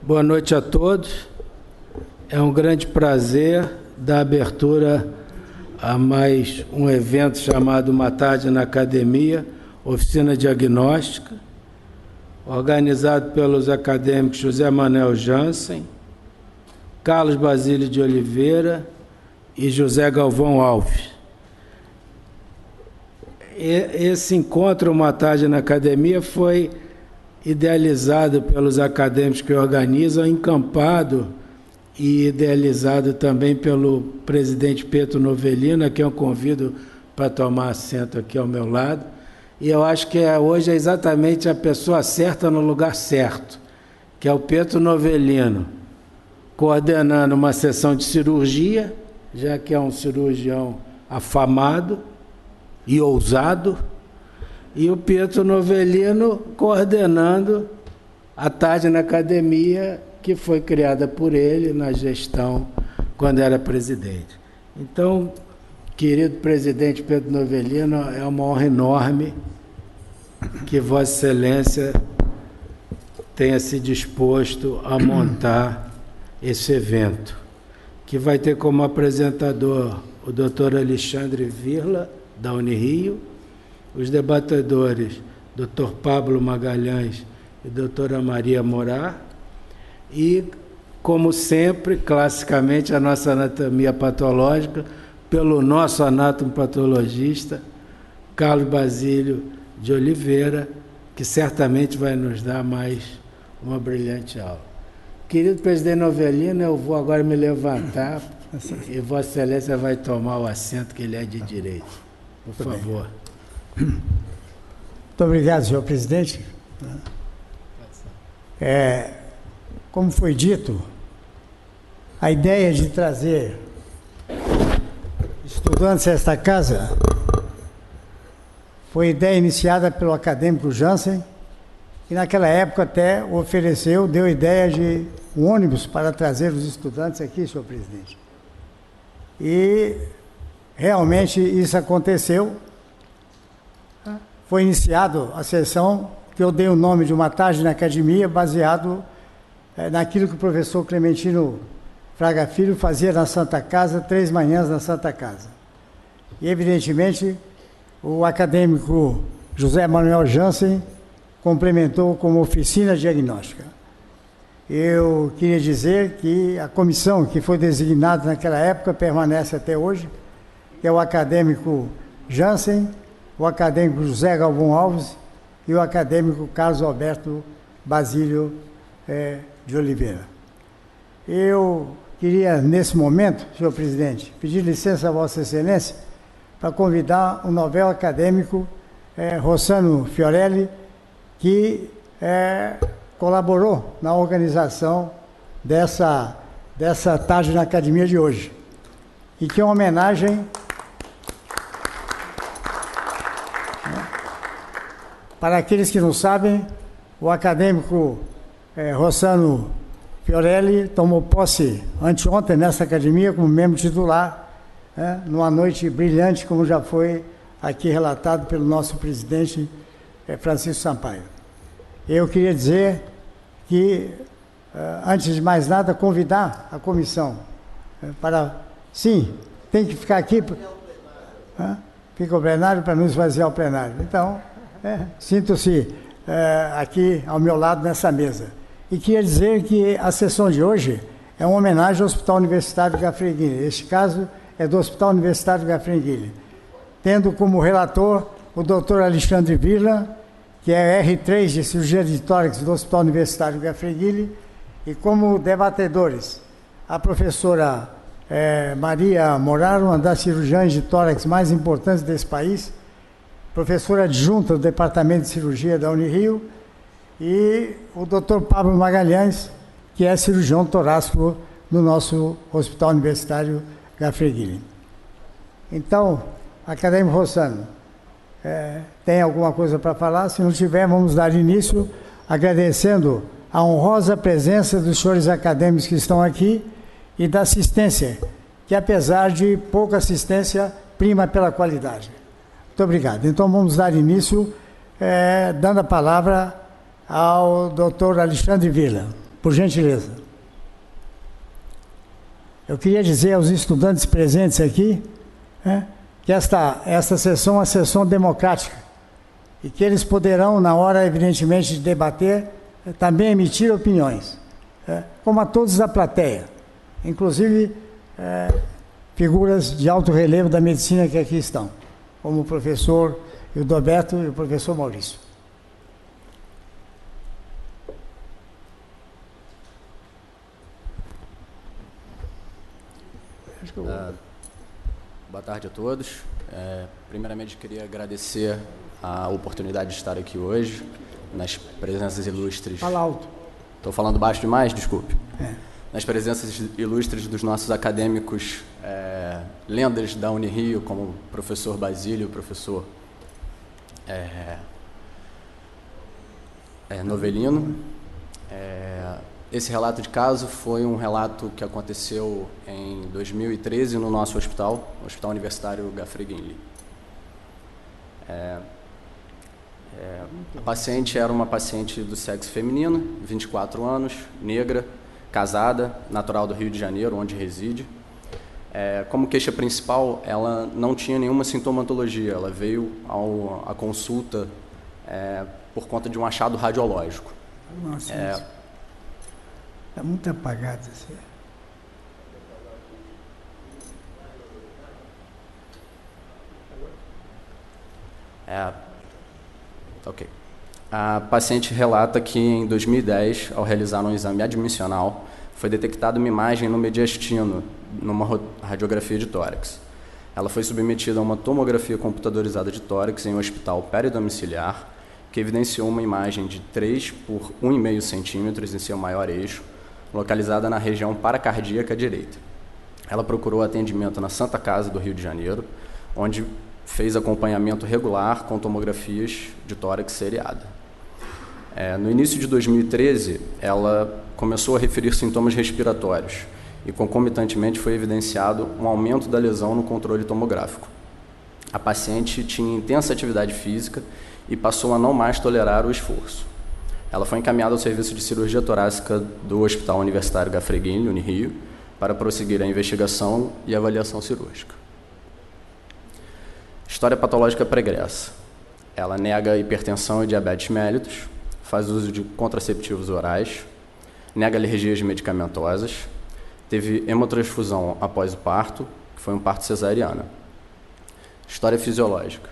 Boa noite a todos. É um grande prazer dar abertura a mais um evento chamado Uma Tarde na Academia, Oficina Diagnóstica, organizado pelos acadêmicos José Manuel Jansen, Carlos Basílio de Oliveira e José Galvão Alves. Esse encontro, Uma Tarde na Academia, foi idealizado pelos acadêmicos que organizam, encampado e idealizado também pelo presidente Pedro Novelino, a quem eu convido para tomar assento aqui ao meu lado. E eu acho que hoje é exatamente a pessoa certa no lugar certo, que é o Pedro Novelino, coordenando uma sessão de cirurgia, já que é um cirurgião afamado e ousado, e o Pedro Novelino coordenando a Tarde na Academia, que foi criada por ele na gestão quando era presidente. Então, querido presidente Pedro Novelino, é uma honra enorme que Vossa Excelência tenha se disposto a montar esse evento, que vai ter como apresentador o Dr. Alexandre Virla, da Unirio, os debatedores Dr. Pablo Magalhães e doutora Maria Morar, e, como sempre, classicamente, a nossa anatomia patológica, pelo nosso anatomopatologista, Carlos Basílio de Oliveira, que certamente vai nos dar mais uma brilhante aula. Querido presidente Novelino, eu vou agora me levantar e Vossa Excelência vai tomar o assento que ele é de direito. Por favor. Muito obrigado, senhor presidente. Como foi dito, a ideia de trazer estudantes a esta casa foi ideia iniciada pelo acadêmico Jansen, que naquela época até ofereceu, deu ideia de um ônibus para trazer os estudantes aqui, senhor presidente. E realmente isso aconteceu. Foi iniciado a sessão, que eu dei o nome de Uma Tarde na Academia, baseado naquilo que o professor Clementino Fraga Filho fazia na Santa Casa, 3 manhãs na Santa Casa. E, evidentemente, o acadêmico José Manuel Jansen complementou como oficina diagnóstica. Eu queria dizer que a comissão que foi designada naquela época permanece até hoje, que é o acadêmico Jansen, o acadêmico José Galvão Alves e o acadêmico Carlos Alberto Basílio de Oliveira. Eu queria, nesse momento, senhor presidente, pedir licença a Vossa Excelência para convidar o novel acadêmico Rossano Fiorelli, que colaborou na organização dessa tarde na academia de hoje, e que é uma homenagem para aqueles que não sabem. O acadêmico Rossano Fiorelli tomou posse anteontem nessa academia como membro titular, numa noite brilhante, como já foi aqui relatado pelo nosso presidente Francisco Sampaio. Eu queria dizer que, antes de mais nada, convidar a comissão para... Sim, tem que ficar aqui... Fica o plenário para não esvaziar o plenário. Então, sinto-se aqui ao meu lado nessa mesa. E queria dizer que a sessão de hoje é uma homenagem ao Hospital Universitário Gafreguini. Este caso é do Hospital Universitário Gafreguini, tendo como relator o Dr. Alexandre Virla, que é R3 de cirurgia de tórax do Hospital Universitário Gafreguini, e como debatedores a professora Maria Morar, uma das cirurgiãs de tórax mais importantes desse país, professora adjunta do Departamento de Cirurgia da Unirio, e o Dr. Pablo Magalhães, que é cirurgião torácico no nosso Hospital Universitário Gafreguini. Então, acadêmico Rossano, tem alguma coisa para falar? Se não tiver, vamos dar início agradecendo a honrosa presença dos senhores acadêmicos que estão aqui e da assistência, que apesar de pouca assistência, prima pela qualidade. Muito obrigado. Então vamos dar início dando a palavra ao Dr. Alexandre Virla. Por gentileza. Eu queria dizer aos estudantes presentes aqui, né, que esta sessão é uma sessão democrática e que eles poderão, na hora, evidentemente, de debater, também emitir opiniões, como a todos da plateia, inclusive figuras de alto relevo da medicina que aqui estão, como o professor Hildoberto e o professor Maurício. Boa tarde a todos. Primeiramente, queria agradecer a oportunidade de estar aqui hoje, nas presenças ilustres... Fala alto. Estou falando baixo demais? Desculpe. Nas presenças ilustres dos nossos acadêmicos, lendas da Unirio, como o professor Basílio, o professor Novelino. Esse relato de caso foi um relato que aconteceu em 2013 no nosso hospital, o Hospital Universitário Gafreguinli. A paciente era uma paciente do sexo feminino, 24 anos, negra, casada, natural do Rio de Janeiro, onde reside. Como queixa principal, ela não tinha nenhuma sintomatologia, ela veio à consulta por conta de um achado radiológico. Nossa, está muito apagado assim. Ok. A paciente relata que em 2010, ao realizar um exame admissional, foi detectada uma imagem no mediastino, numa radiografia de tórax. Ela foi submetida a uma tomografia computadorizada de tórax em um hospital peridomiciliar, que evidenciou uma imagem de 3 por 1,5 centímetros em seu maior eixo, localizada na região paracardíaca direita. Ela procurou atendimento na Santa Casa do Rio de Janeiro, onde fez acompanhamento regular com tomografias de tórax seriada. No início de 2013, ela começou a referir sintomas respiratórios e, concomitantemente, foi evidenciado um aumento da lesão no controle tomográfico. A paciente tinha intensa atividade física e passou a não mais tolerar o esforço. Ela foi encaminhada ao serviço de cirurgia torácica do Hospital Universitário Gafreguinli, Unirio, para prosseguir a investigação e avaliação cirúrgica. História patológica pregressa. Ela nega hipertensão e diabetes mellitus, faz uso de contraceptivos orais, nega alergias medicamentosas, teve hemotransfusão após o parto, que foi um parto cesariana. História fisiológica.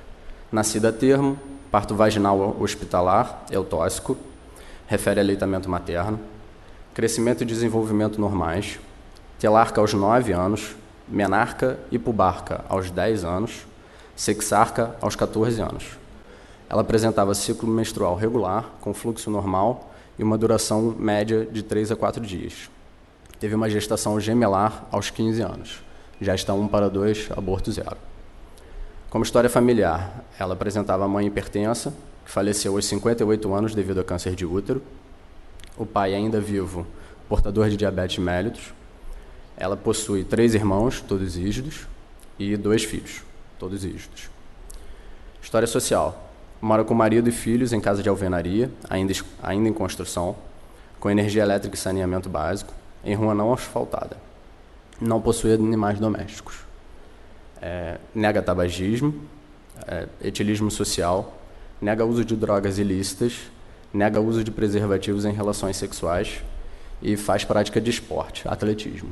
Nascida a termo, parto vaginal hospitalar, eutóxico, refere a aleitamento materno, crescimento e desenvolvimento normais, telarca aos 9 anos, menarca e pubarca aos 10 anos, sexarca aos 14 anos. Ela apresentava ciclo menstrual regular, com fluxo normal e uma duração média de 3 a 4 dias. Teve uma gestação gemelar aos 15 anos. Gesta 1 para 2, aborto 0. Como história familiar, ela apresentava a mãe hipertensa, que faleceu aos 58 anos devido a câncer de útero. O pai, ainda vivo, portador de diabetes mellitus. Ela possui 3 irmãos, todos rígidos, e 2 filhos, todos rígidos. História social. Mora com marido e filhos em casa de alvenaria, ainda em construção, com energia elétrica e saneamento básico, em rua não asfaltada. Não possui animais domésticos. Nega tabagismo, etilismo social, nega uso de drogas ilícitas, nega uso de preservativos em relações sexuais e faz prática de esporte, atletismo.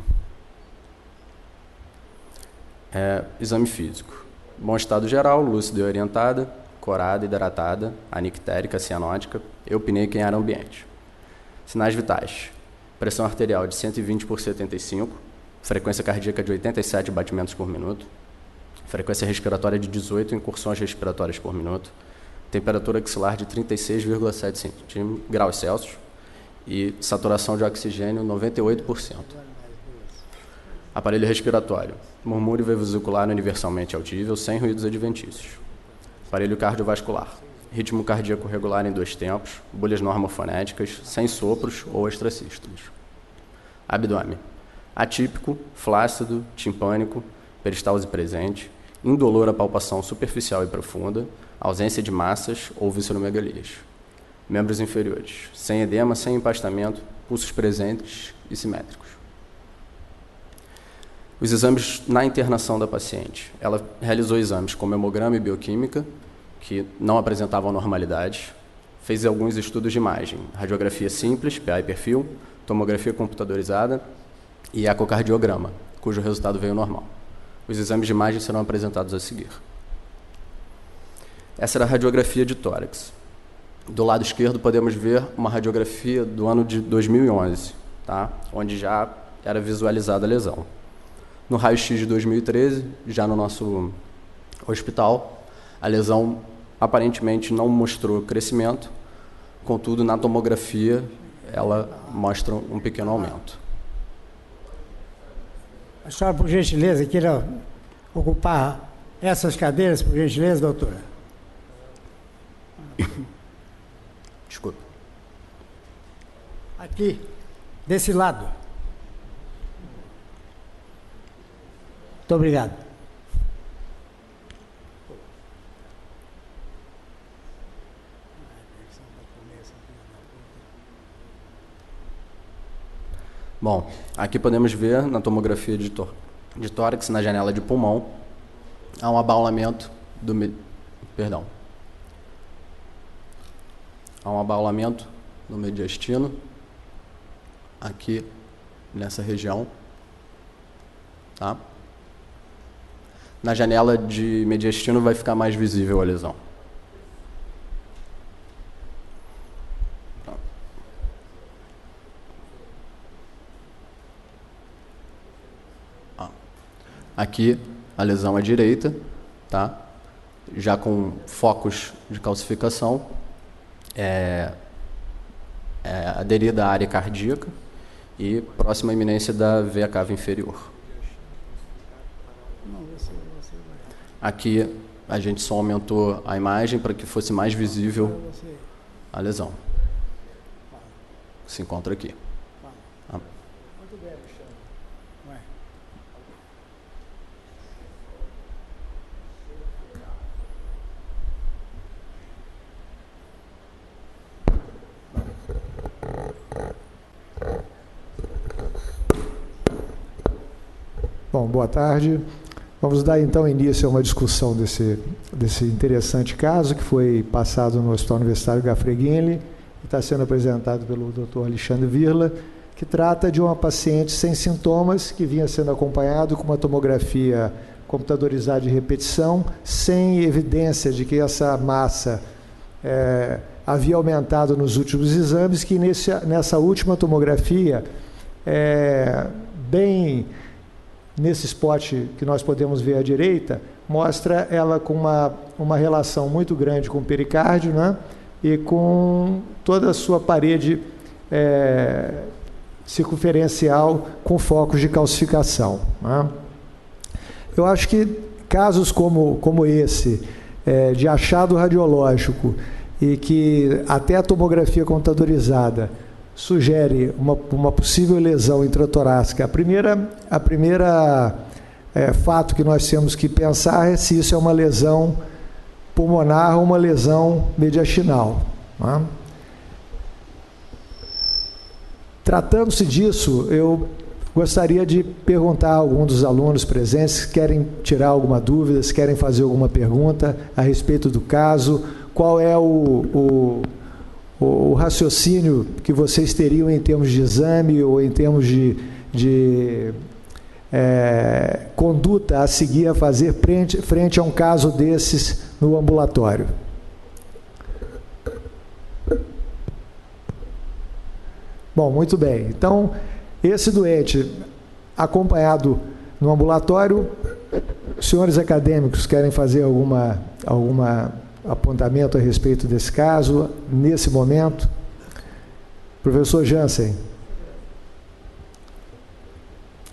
Exame físico. Bom estado geral, lúcida e orientada, corada, hidratada, anictérica, cianótica, eupneica em ar ambiente. Sinais vitais. Pressão arterial de 120 por 75, frequência cardíaca de 87 batimentos por minuto, frequência respiratória de 18 incursões respiratórias por minuto, temperatura axilar de 36,7 graus Celsius e saturação de oxigênio 98%. Aparelho respiratório. Murmúrio vesicular universalmente audível, sem ruídos adventícios. Aparelho cardiovascular. Ritmo cardíaco regular em 2 tempos, bolhas normofonéticas, sem sopros ou extrasístoles. Abdômen. Atípico, flácido, timpânico, peristalse presente, indolor à palpação superficial e profunda, ausência de massas ou visceromegalias. Membros inferiores. Sem edema, sem empastamento, pulsos presentes e simétricos. Os exames na internação da paciente. Ela realizou exames com hemograma e bioquímica, que não apresentavam normalidades. Fez alguns estudos de imagem, radiografia simples, PA e perfil, tomografia computadorizada e ecocardiograma, cujo resultado veio normal. Os exames de imagem serão apresentados a seguir. Essa era a radiografia de tórax. Do lado esquerdo podemos ver uma radiografia do ano de 2011, tá? Onde já era visualizada a lesão. No raio-x de 2013, já no nosso hospital, a lesão aparentemente não mostrou crescimento, contudo, na tomografia, ela mostra um pequeno aumento. A senhora, por gentileza, queira ocupar essas cadeiras, por gentileza, doutora? Desculpa. Aqui, desse lado. Muito obrigado. Bom, aqui podemos ver na tomografia de tórax, na janela de pulmão, há um abaulamento Há um abaulamento no mediastino, aqui nessa região, tá? Na janela de mediastino vai ficar mais visível a lesão. Aqui a lesão à direita, tá? Já com focos de calcificação, aderida à área cardíaca e próxima à iminência da veia cava inferior. Aqui a gente só aumentou a imagem para que fosse mais visível a lesão. Se encontra aqui. Bom, boa tarde. Vamos dar então início a uma discussão desse interessante caso que foi passado no Hospital Universitário Gafreguinli e está sendo apresentado pelo Dr. Alexandre Virla, que trata de uma paciente sem sintomas que vinha sendo acompanhado com uma tomografia computadorizada de repetição, sem evidência de que essa massa havia aumentado nos últimos exames, que nessa última tomografia, bem nesse spot que nós podemos ver à direita, mostra ela com uma relação muito grande com o pericárdio, né? E com toda a sua parede circunferencial com focos de calcificação, né? Eu acho que casos como esse, de achado radiológico, e que até a tomografia computadorizada sugere uma possível lesão intratorácica. A primeira fato que nós temos que pensar é se isso é uma lesão pulmonar ou uma lesão mediastinal, né? Tratando-se disso, eu gostaria de perguntar a algum dos alunos presentes se querem tirar alguma dúvida, se querem fazer alguma pergunta a respeito do caso, qual é o raciocínio que vocês teriam em termos de exame ou em termos de conduta a seguir a fazer frente a um caso desses no ambulatório. Bom, muito bem. Então, esse doente acompanhado no ambulatório, os senhores acadêmicos querem fazer alguma apontamento a respeito desse caso, nesse momento? Professor Jansen. O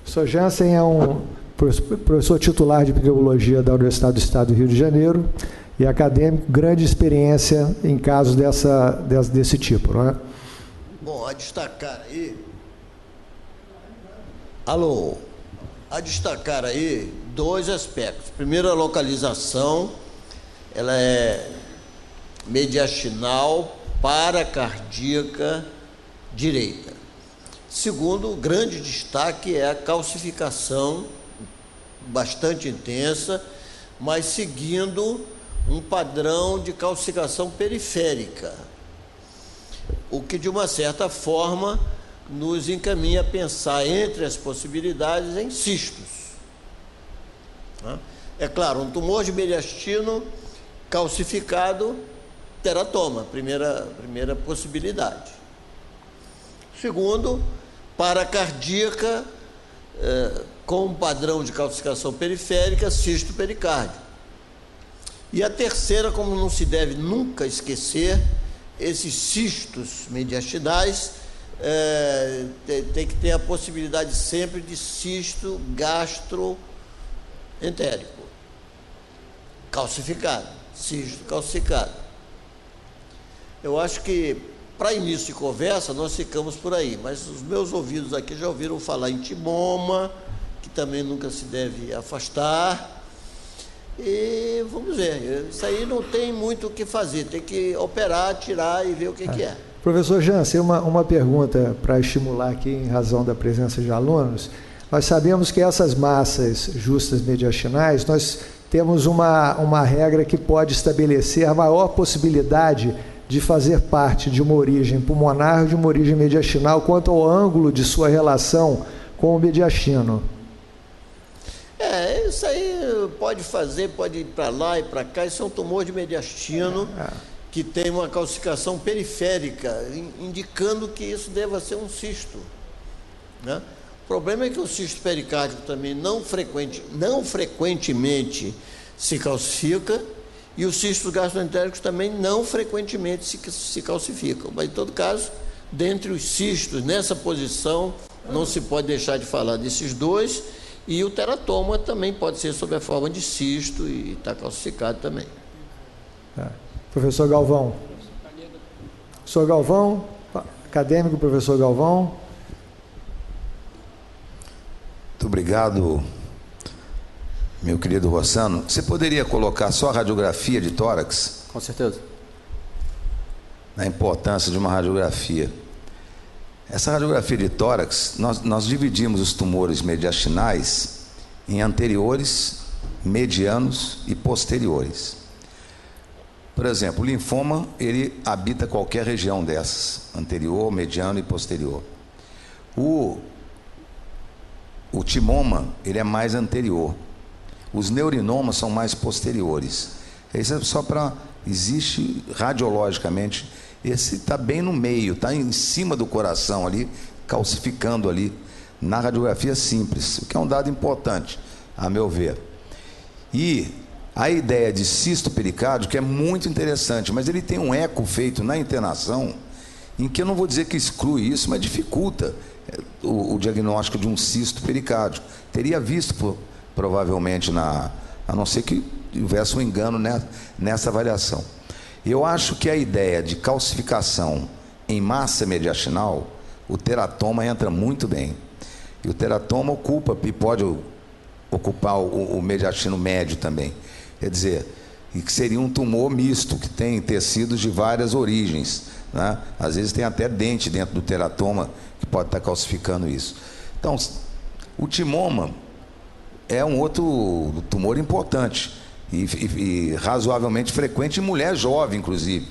professor Jansen é um professor titular de pneumologia da Universidade do Estado do Rio de Janeiro e acadêmico, grande experiência em casos desse tipo, não é? Bom, a destacar aí... Alô? A destacar aí dois aspectos. Primeiro, a localização, ela é mediastinal paracardíaca direita. Segundo, o grande destaque é a calcificação bastante intensa, mas seguindo um padrão de calcificação periférica, o que de uma certa forma nos encaminha a pensar entre as possibilidades em cistos. É claro, um tumor de mediastino calcificado, teratoma, primeira possibilidade. Segundo, paracardíaca com um padrão de calcificação periférica, cisto pericárdio. E a terceira, como não se deve nunca esquecer, esses cistos mediastinais tem que ter a possibilidade sempre de cisto gastroentérico, calcificado, cisto calcificado. Eu acho que, para início de conversa, nós ficamos por aí, mas os meus ouvidos aqui já ouviram falar em timoma, que também nunca se deve afastar. E vamos ver, isso aí não tem muito o que fazer, tem que operar, tirar e ver o que é. Professor Jansen, uma pergunta para estimular aqui, em razão da presença de alunos. Nós sabemos que essas massas justas mediastinais, nós temos uma regra que pode estabelecer a maior possibilidade de fazer parte de uma origem pulmonar ou de uma origem mediastinal quanto ao ângulo de sua relação com o mediastino. Isso aí pode fazer, pode ir para lá e para cá. Isso é um tumor de mediastino que tem uma calcificação periférica, indicando que isso deva ser um cisto, né? O problema é que o cisto pericárdico também não frequentemente se calcifica, e os cistos gastroentéricos também não frequentemente se calcificam. Mas, em todo caso, dentre os cistos, nessa posição, não se pode deixar de falar desses dois. E o teratoma também pode ser sob a forma de cisto e está calcificado também. Professor Galvão. Professor Galvão, acadêmico, professor Galvão. Muito obrigado, meu querido Rossano. Você poderia colocar só a radiografia de tórax? Com certeza. A importância de uma radiografia. Essa radiografia de tórax, nós dividimos os tumores mediastinais em anteriores, medianos e posteriores. Por exemplo, o linfoma, ele habita qualquer região dessas, anterior, mediano e posterior. O timoma, ele é mais anterior. Os neurinomas são mais posteriores. Isso é só para... Existe radiologicamente... Esse está bem no meio, está em cima do coração ali, calcificando ali, na radiografia simples, o que é um dado importante, a meu ver. E a ideia de cisto pericárdico é muito interessante, mas ele tem um eco feito na internação, em que eu não vou dizer que exclui isso, mas dificulta o diagnóstico de um cisto pericárdico. Teria visto, provavelmente, a não ser que houvesse um engano nessa avaliação. Eu acho que a ideia de calcificação em massa mediastinal, o teratoma entra muito bem. E o teratoma pode ocupar o mediastino médio também. Quer dizer, que seria um tumor misto, que tem tecidos de várias origens, né? Às vezes tem até dente dentro do teratoma que pode estar calcificando isso. Então, o timoma é um outro tumor importante. E razoavelmente frequente em mulher jovem, inclusive,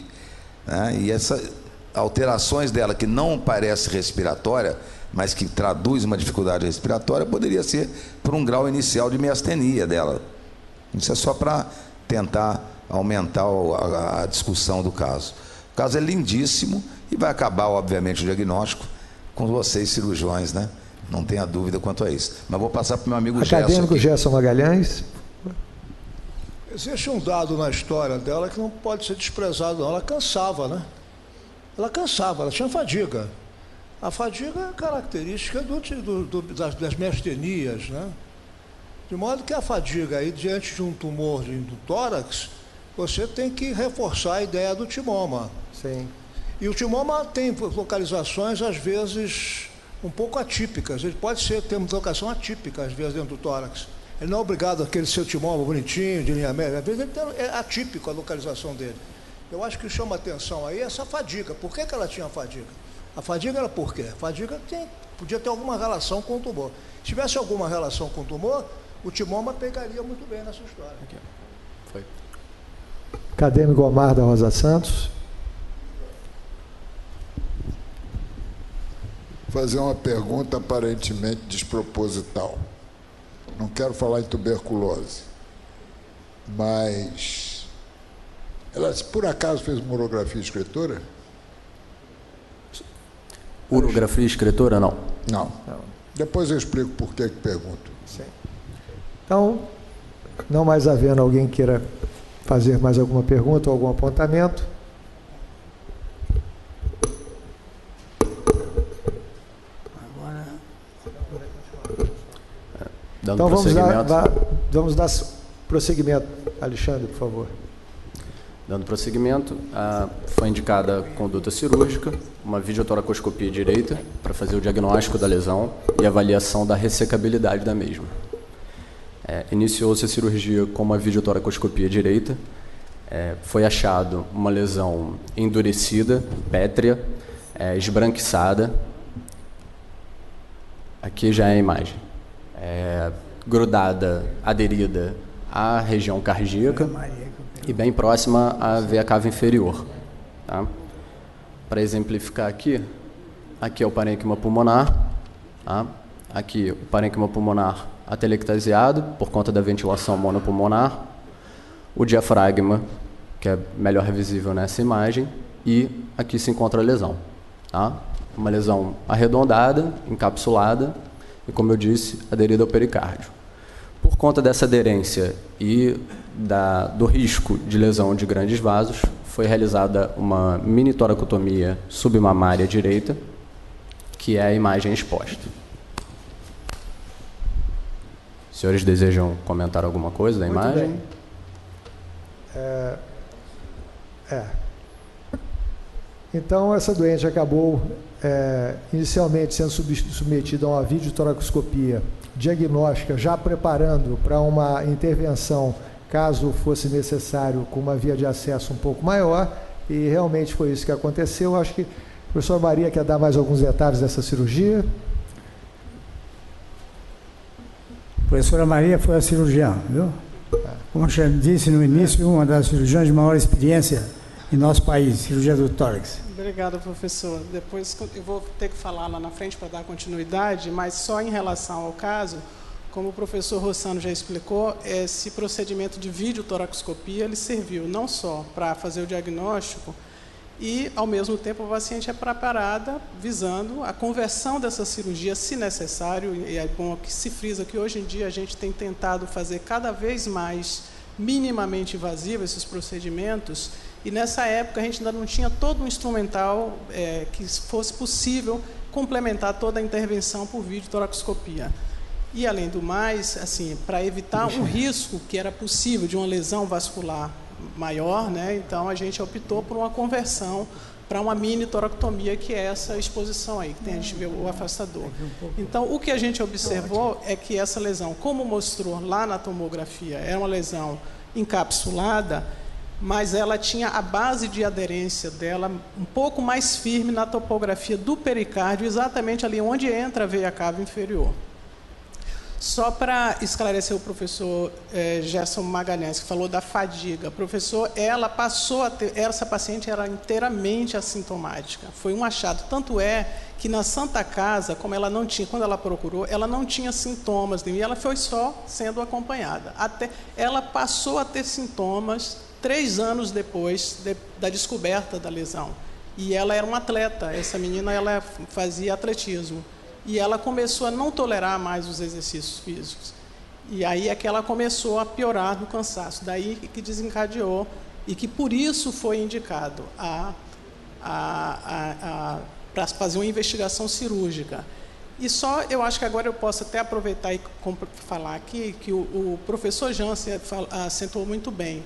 né? E essas alterações dela, que não parece respiratória, mas que traduz uma dificuldade respiratória, poderia ser por um grau inicial de miastenia dela. Isso é só para tentar aumentar a discussão do caso. O caso é lindíssimo e vai acabar, obviamente, o diagnóstico com vocês, cirurgiões, né? Não tenha dúvida quanto a isso. Mas vou passar para o meu amigo Gerson. Acadêmico Gerson Magalhães. Existe um dado na história dela que não pode ser desprezado, não. Ela cansava, né? Ela cansava, ela tinha fadiga. A fadiga é característica das miastenias, né? De modo que a fadiga aí, diante de um tumor do tórax, você tem que reforçar a ideia do timoma. Sim. E o timoma tem localizações, às vezes, um pouco atípicas. Ele pode ter uma locação atípica, às vezes, dentro do tórax. Ele não é obrigado àquele seu timoma bonitinho, de linha média. Às vezes é atípico a localização dele. Eu acho que chama atenção aí essa fadiga. Por que ela tinha fadiga? A fadiga era por quê? A fadiga podia ter alguma relação com o tumor. Se tivesse alguma relação com o tumor, o timoma pegaria muito bem nessa história. Aqui. Foi. Acadêmico Omar da Rosa Santos. Fazer uma pergunta aparentemente desproposital. Não quero falar em tuberculose, mas ela, por acaso, fez uma urografia e escritura? Urografia e escritura, não. Não. Depois eu explico por que pergunto. Sim. Então, não mais havendo alguém queira fazer mais alguma pergunta ou algum apontamento, Dando então prosseguimento. vamos dar prosseguimento. Alexandre, por favor. Dando prosseguimento, foi indicada a conduta cirúrgica, uma videotoracoscopia direita para fazer o diagnóstico da lesão e avaliação da ressecabilidade da mesma. Iniciou-se a cirurgia com uma videotoracoscopia direita, foi achado uma lesão endurecida, pétrea, esbranquiçada. Aqui já é a imagem. Grudada, aderida à região cardíaca e bem próxima à veia cava inferior. Tá? Para exemplificar aqui é o parênquima pulmonar. Tá? Aqui o parênquima pulmonar atelectasiado por conta da ventilação monopulmonar. O diafragma, que é melhor visível nessa imagem, e aqui se encontra a lesão. Tá? Uma lesão arredondada, encapsulada, e, como eu disse, aderida ao pericárdio. Por conta dessa aderência e do risco de lesão de grandes vasos, foi realizada uma mini toracotomia submamária direita, que é a imagem exposta. Os senhores desejam comentar alguma coisa da imagem? Muito bem. Então, essa doente acabou inicialmente sendo submetida a uma videotoracoscopia diagnóstica, já preparando para uma intervenção, caso fosse necessário, com uma via de acesso um pouco maior, e realmente foi isso que aconteceu. Acho que a professora Maria quer dar mais alguns detalhes dessa cirurgia. A professora Maria foi a cirurgiã, viu? Como eu já disse no início, uma das cirurgiãs de maior experiência em nosso país, cirurgia do tórax. Obrigada, professor. Depois eu vou ter que falar lá na frente para dar continuidade, mas só em relação ao caso, como o professor Rossano já explicou, esse procedimento de videotoracoscopia ele serviu não só para fazer o diagnóstico e, ao mesmo tempo, a paciente é preparada visando a conversão dessa cirurgia, se necessário, e é bom que se frisa que hoje em dia a gente tem tentado fazer cada vez mais minimamente invasivo esses procedimentos, e nessa época a gente ainda não tinha todo um instrumental que fosse possível complementar toda a intervenção por videotoracoscopia. E, além do mais, assim, para evitar um risco que era possível de uma lesão vascular maior, né, então a gente optou por uma conversão para uma mini toracotomia, que é essa exposição aí, que tem, a gente vê o afastador. Então, o que a gente observou é que essa lesão, como mostrou lá na tomografia, era uma lesão encapsulada, mas ela tinha a base de aderência dela um pouco mais firme na topografia do pericárdio, exatamente ali onde entra a veia cava inferior. Só para esclarecer o professor Gerson Magalhães, que falou da fadiga. Professor, ela passou a ter, essa paciente era inteiramente assintomática. Foi um achado. Tanto é que na Santa Casa, como ela não tinha, quando ela procurou, ela não tinha sintomas nenhum, e ela foi só sendo acompanhada. Ela passou a ter sintomas 3 anos depois da descoberta da lesão. E ela era uma atleta, essa menina ela fazia atletismo. E ela começou a não tolerar mais os exercícios físicos. E aí é que ela começou a piorar no cansaço. Daí que desencadeou e que por isso foi indicado para fazer uma investigação cirúrgica. E só, eu acho que agora eu posso até aproveitar e falar aqui que o professor Jansen acentuou muito bem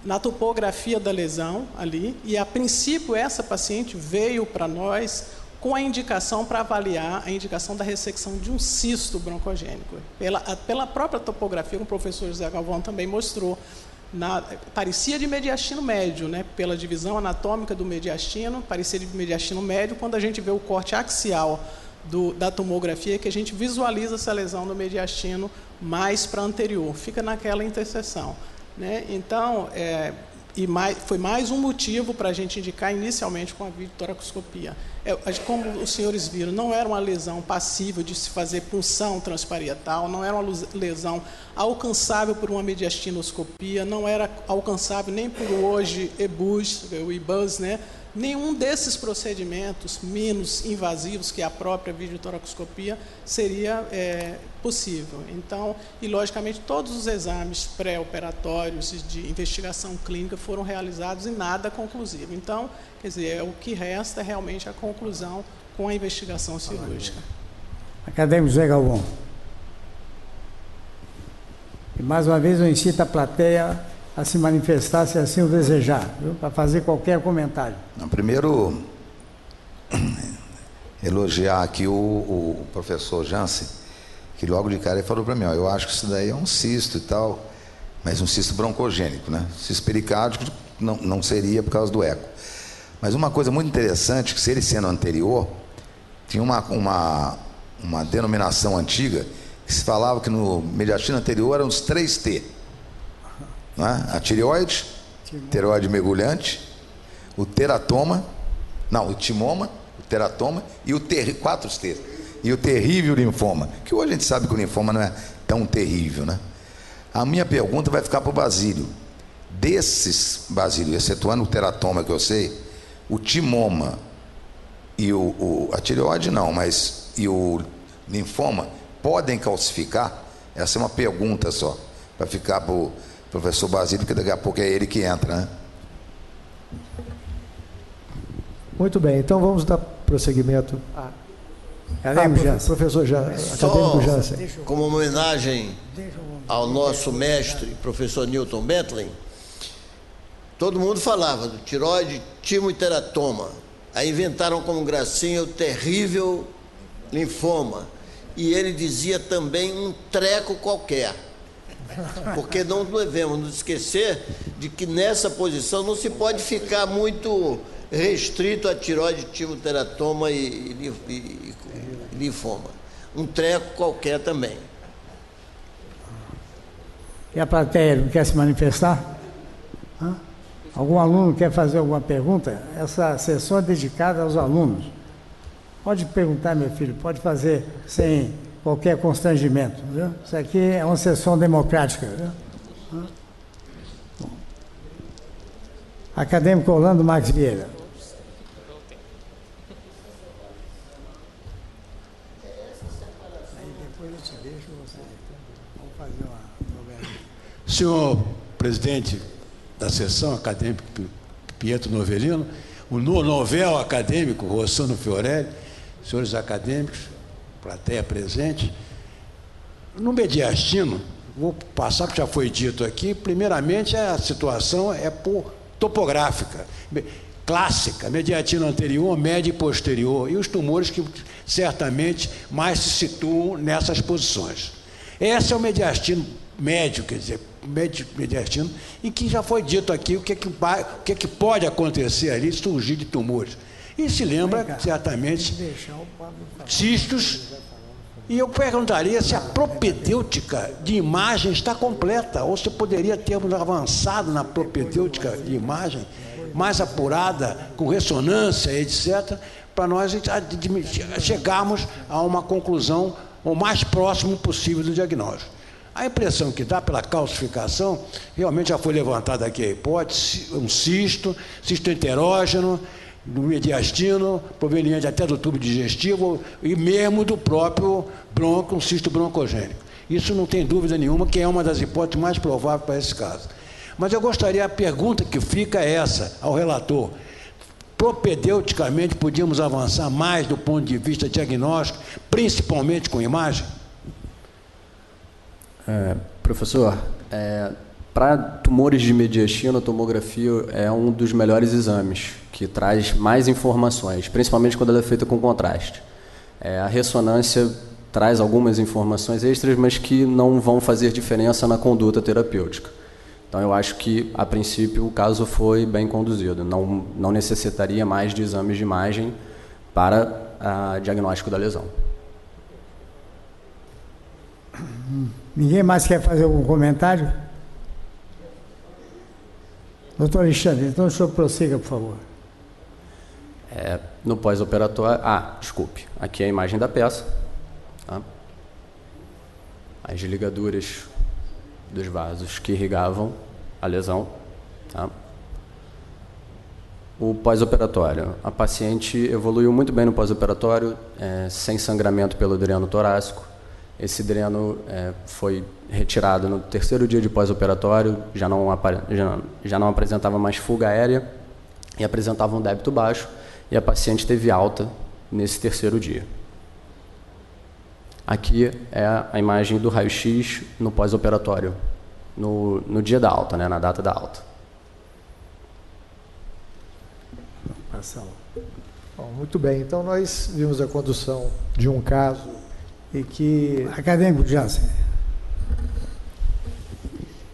na topografia da lesão ali, e a princípio essa paciente veio para nós com a indicação para avaliar a indicação da ressecção de um cisto broncogênico. Pela própria topografia, como o professor José Galvão também mostrou parecia de mediastino médio, né? Pela divisão anatômica do mediastino, parecia de mediastino médio. Quando a gente vê o corte axial da tomografia, que a gente visualiza essa lesão do mediastino mais para anterior, fica naquela interseção, né? Então, foi mais um motivo para a gente indicar inicialmente com a videotoracoscopia. Como os senhores viram, não era uma lesão passível de se fazer punção transparietal, não era uma lesão alcançável por uma mediastinoscopia, não era alcançável nem por hoje o IBUS, né? Nenhum desses procedimentos menos invasivos que a própria videotoracoscopia seria possível. Então, e logicamente todos os exames pré-operatórios e de investigação clínica foram realizados e nada conclusivo. Então, quer dizer, o que resta é realmente a conclusão com a investigação cirúrgica. Acadêmico José Galvão. E mais uma vez eu incito a plateia a se manifestar, se assim o desejar, para fazer qualquer comentário. Não, primeiro, elogiar aqui o professor Jansen, que logo de cara ele falou para mim, eu acho que isso daí é um cisto e tal, mas um cisto broncogênico, né? Cisto pericárdico não seria por causa do eco. Mas uma coisa muito interessante, que se ele sendo anterior, tinha uma denominação antiga, que se falava que no mediastino anterior eram os 3T. Não é? A tireoide mergulhante, o teratoma, não, o timoma, o teratoma e o 4 T. E o terrível linfoma, que hoje a gente sabe que o linfoma não é tão terrível, né? A minha pergunta vai ficar para o Basílio. Desses, Basílio, excetuando o teratoma que eu sei, o timoma e a tireoide não, mas e o linfoma podem calcificar? Essa é uma pergunta só, para ficar para o professor Basílio, porque daqui a pouco é ele que entra, né? Muito bem, então vamos dar prosseguimento. Professor acadêmico Jansen. Como homenagem ao nosso mestre, professor Newton Bentley, todo mundo falava do tireoide, timo e teratoma. Aí inventaram como gracinha o terrível linfoma. E ele dizia também um treco qualquer. Porque não devemos nos esquecer de que nessa posição não se pode ficar muito restrito a tireoide, timo, teratoma e linfoma. Um treco qualquer também. E a plateia não quer se manifestar? Algum aluno quer fazer alguma pergunta? Essa sessão é dedicada aos alunos. Pode perguntar, meu filho, pode fazer sem qualquer constrangimento. Viu? Isso aqui é uma sessão democrática. Viu? Bom. Acadêmico Orlando Marques Vieira. Senhor presidente da sessão, acadêmico Pietro Novelino, o novel acadêmico Rossano Fiorelli, senhores acadêmicos, plateia presente, no mediastino, vou passar, porque já foi dito aqui, primeiramente a situação é topográfica, clássica, mediastino anterior, médio e posterior, e os tumores que certamente mais se situam nessas posições. Esse é o mediastino médio, quer dizer, mediastino, em que já foi dito aqui o que é que pode acontecer ali, surgir de tumores. E se lembra, certamente, cistos, e eu perguntaria se a propedêutica de imagem está completa, ou se poderia termos avançado na propedêutica de imagem, mais apurada, com ressonância, etc., para nós chegarmos a uma conclusão o mais próximo possível do diagnóstico. A impressão que dá pela calcificação, realmente já foi levantada aqui a hipótese, um cisto enterógeno, do mediastino, proveniente até do tubo digestivo e mesmo do próprio bronco, um cisto broncogênico. Isso não tem dúvida nenhuma que é uma das hipóteses mais prováveis para esse caso. Mas eu gostaria, a pergunta que fica é essa, ao relator. Propedeuticamente, podíamos avançar mais do ponto de vista diagnóstico, principalmente com imagem? Professor, para tumores de mediastino, a tomografia é um dos melhores exames, que traz mais informações, principalmente quando ela é feita com contraste. A ressonância traz algumas informações extras, mas que não vão fazer diferença na conduta terapêutica. Então, eu acho que, a princípio, o caso foi bem conduzido. Não necessitaria mais de exames de imagem para diagnóstico da lesão. Ninguém mais quer fazer algum comentário? Doutor Alexandre, então o senhor prossiga, por favor. No pós-operatório... desculpe. Aqui é a imagem da peça. Tá? As ligaduras dos vasos que irrigavam a lesão. Tá? O pós-operatório. A paciente evoluiu muito bem no pós-operatório, sem sangramento pelo dreno torácico. Esse dreno foi retirado no 3º dia de pós-operatório, já não apresentava mais fuga aérea e apresentava um débito baixo, e a paciente teve alta nesse 3º dia. Aqui é a imagem do raio-x no pós-operatório, no dia da alta, na data da alta. Bom, muito bem, então nós vimos a condução de um caso e que... Acadêmico Jansen.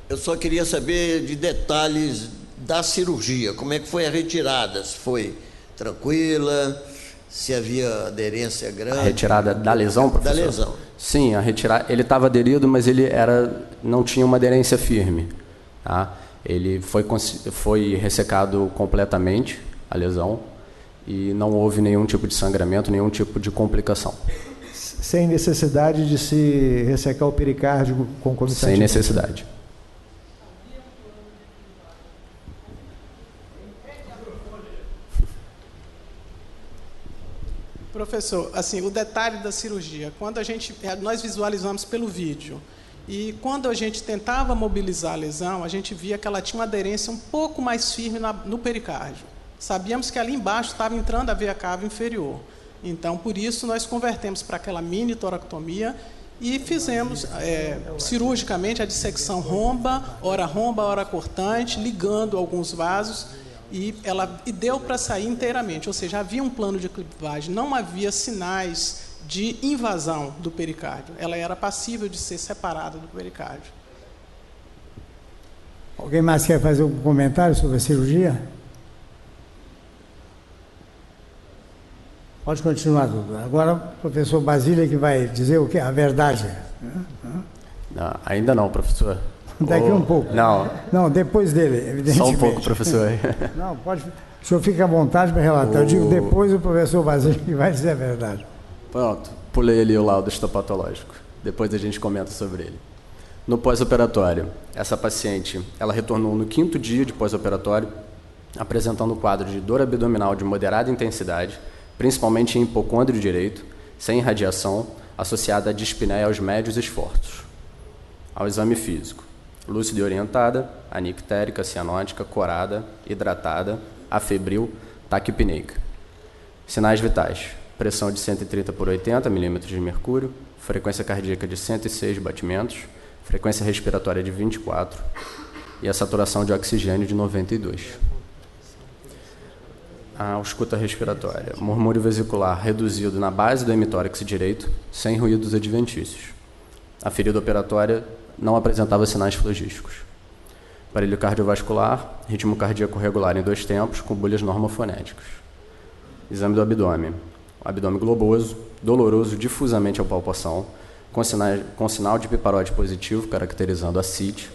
Eu só queria saber de detalhes da cirurgia, como é que foi a retirada, se foi tranquila, se havia aderência grande. A retirada da lesão, professor? Da lesão. Sim, ele estava aderido, mas ele não tinha uma aderência firme. Tá? Ele foi ressecado completamente, a lesão, e não houve nenhum tipo de sangramento, nenhum tipo de complicação. Sem necessidade de se ressecar o pericárdio concomitantemente? Sem necessidade. Professor, assim, o detalhe da cirurgia, quando nós visualizamos pelo vídeo, e quando a gente tentava mobilizar a lesão, a gente via que ela tinha uma aderência um pouco mais firme no pericárdio. Sabíamos que ali embaixo estava entrando a veia cava inferior. Então, por isso, nós convertemos para aquela mini toracotomia e fizemos cirurgicamente a dissecção romba, hora cortante, ligando alguns vasos, e deu para sair inteiramente, ou seja, havia um plano de clivagem, não havia sinais de invasão do pericárdio, ela era passível de ser separada do pericárdio. Alguém mais quer fazer algum comentário sobre a cirurgia? Pode continuar, doutor. Agora o professor Basílio que vai dizer o que? A verdade. Não, ainda não, professor. Daqui um pouco. Não, depois dele, evidentemente. Só um pouco, professor. Não, pode. O senhor fica à vontade para relatar. Eu digo depois o professor Basílio que vai dizer a verdade. Pronto, pulei ali o laudo histopatológico. Depois a gente comenta sobre ele. No pós-operatório, essa paciente, ela retornou no 5º dia de pós-operatório, apresentando um quadro de dor abdominal de moderada intensidade, principalmente em hipocôndrio direito, sem irradiação, associada a dispneia aos médios esforços. Ao exame físico, lúcida e orientada, anictérica, cianótica, corada, hidratada, afebril, taquipneica. Sinais vitais: pressão de 130/80 milímetros de mercúrio, frequência cardíaca de 106 batimentos, frequência respiratória de 24 e a saturação de oxigênio de 92. A ausculta respiratória: murmúrio vesicular reduzido na base do hemitórax direito, sem ruídos adventícios. A ferida operatória não apresentava sinais flogísticos. Aparelho cardiovascular: ritmo cardíaco regular em 2 tempos, com bolhas normofonéticas. Exame do abdômen: o abdômen globoso, doloroso difusamente à palpação, com sinal de piparote positivo, caracterizando a CIT.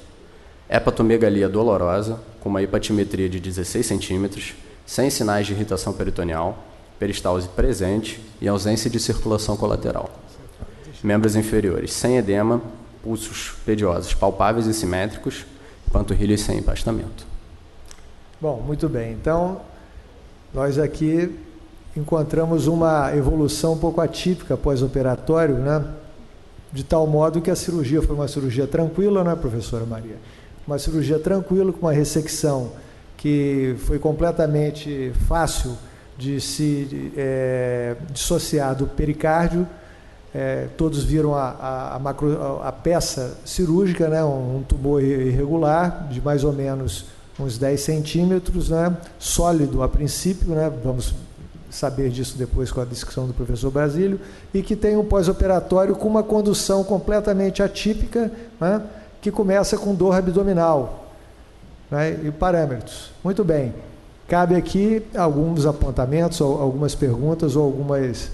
Hepatomegalia dolorosa, com uma hepatimetria de 16 centímetros, sem sinais de irritação peritoneal, peristalse presente e ausência de circulação colateral. Membros inferiores sem edema, pulsos pediosos palpáveis e simétricos, panturrilhas sem empastamento. Bom, muito bem. Então, nós aqui encontramos uma evolução um pouco atípica pós-operatório, né? De tal modo que a cirurgia foi uma cirurgia tranquila, não é, professora Maria? Uma cirurgia tranquila, com uma ressecção que foi completamente fácil de se dissociar do pericárdio. Todos viram a peça cirúrgica, né? Um tumor irregular de mais ou menos uns 10 centímetros, né? Sólido a princípio, né? Vamos saber disso depois com a descrição do professor Basílio, e que tem um pós-operatório com uma condução completamente atípica, né? Que começa com dor abdominal, né, e parâmetros. Muito bem. Cabe aqui alguns apontamentos, ou algumas perguntas, ou alguns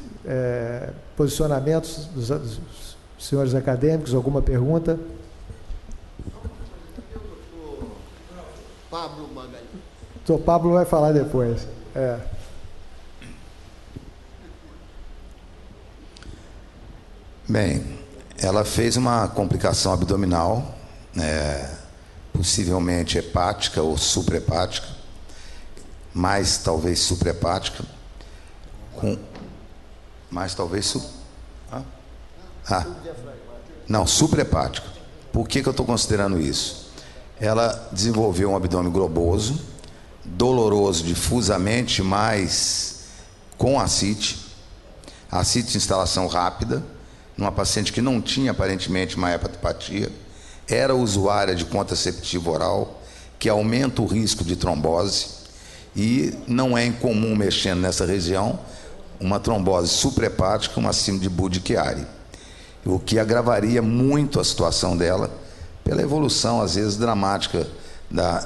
posicionamentos dos senhores acadêmicos, alguma pergunta? Pablo Magalhães. O doutor Pablo vai falar depois. Bem, ela fez uma complicação abdominal, possivelmente hepática ou suprahepática, mais talvez suprahepática, suprahepática. Por que eu estou considerando isso? Ela desenvolveu um abdômen globoso, doloroso difusamente, mas com ascite de instalação rápida, numa paciente que não tinha aparentemente uma hepatopatia, era usuária de contraceptivo oral, que aumenta o risco de trombose, e não é incomum, mexendo nessa região, uma trombose suprahepática, uma síndrome de Budd-Chiari, o que agravaria muito a situação dela, pela evolução, às vezes, dramática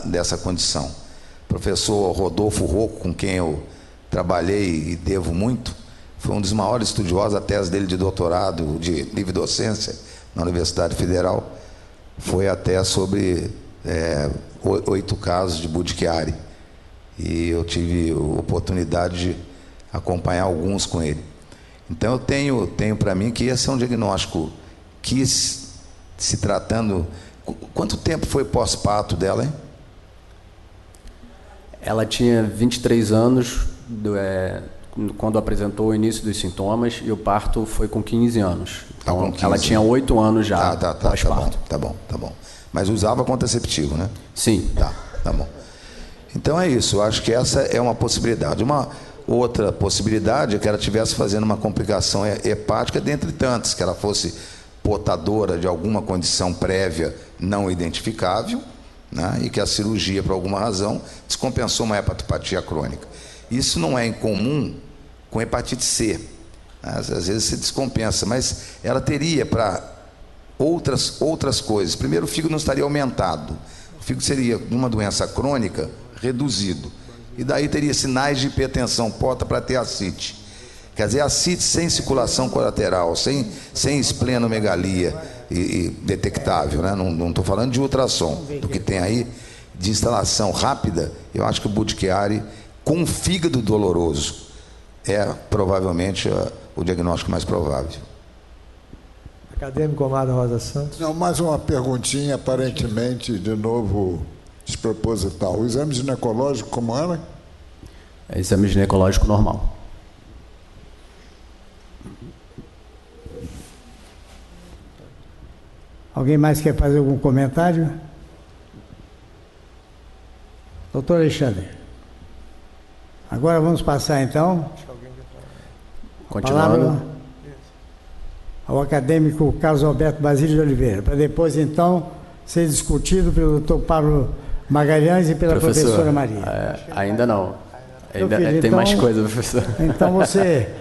dessa condição. O professor Rodolfo Rocco, com quem eu trabalhei e devo muito, foi um dos maiores estudiosos. A tese dele de doutorado de livre docência na Universidade Federal foi até sobre 8 casos de Budd-Chiari, e eu tive a oportunidade de acompanhar alguns com ele. Então eu tenho para mim que esse é um diagnóstico que, se tratando... Quanto tempo foi pós-parto dela, hein? Ela tinha 23 anos quando apresentou o início dos sintomas, e o parto foi com 15 anos. Então, com 15 ela tinha 8 anos já pós-parto. Tá bom. Mas usava contraceptivo, né? Sim. Tá bom. Então é isso, eu acho que essa é uma possibilidade. Uma outra possibilidade é que ela estivesse fazendo uma complicação hepática, dentre tantas, que ela fosse portadora de alguma condição prévia não identificável, né, e que a cirurgia, por alguma razão, descompensou uma hepatopatia crônica. Isso não é incomum com hepatite C. Às vezes se descompensa, mas ela teria para outras coisas. Primeiro, o fígado não estaria aumentado. O fígado seria, numa doença crônica, reduzido. E daí teria sinais de hipertensão porta para ter ascite. Quer dizer, ascite sem circulação colateral, sem esplenomegalia e detectável, né? Não estou falando de ultrassom, do que tem aí de instalação rápida. Eu acho que o Budd-Chiari, com fígado doloroso, é provavelmente o diagnóstico mais provável. Acadêmico Omar Rosa Santos. Não, mais uma perguntinha, aparentemente, de novo, desproposital. O exame ginecológico como era? É exame ginecológico normal. Alguém mais quer fazer algum comentário? Doutor Alexandre. Agora vamos passar, então, continuando, ao acadêmico Carlos Alberto Basílio de Oliveira, para depois, então, ser discutido pelo doutor Pablo Magalhães e pela professora Maria. Ainda não. Ainda filho, tem então, mais coisa, professor. Então você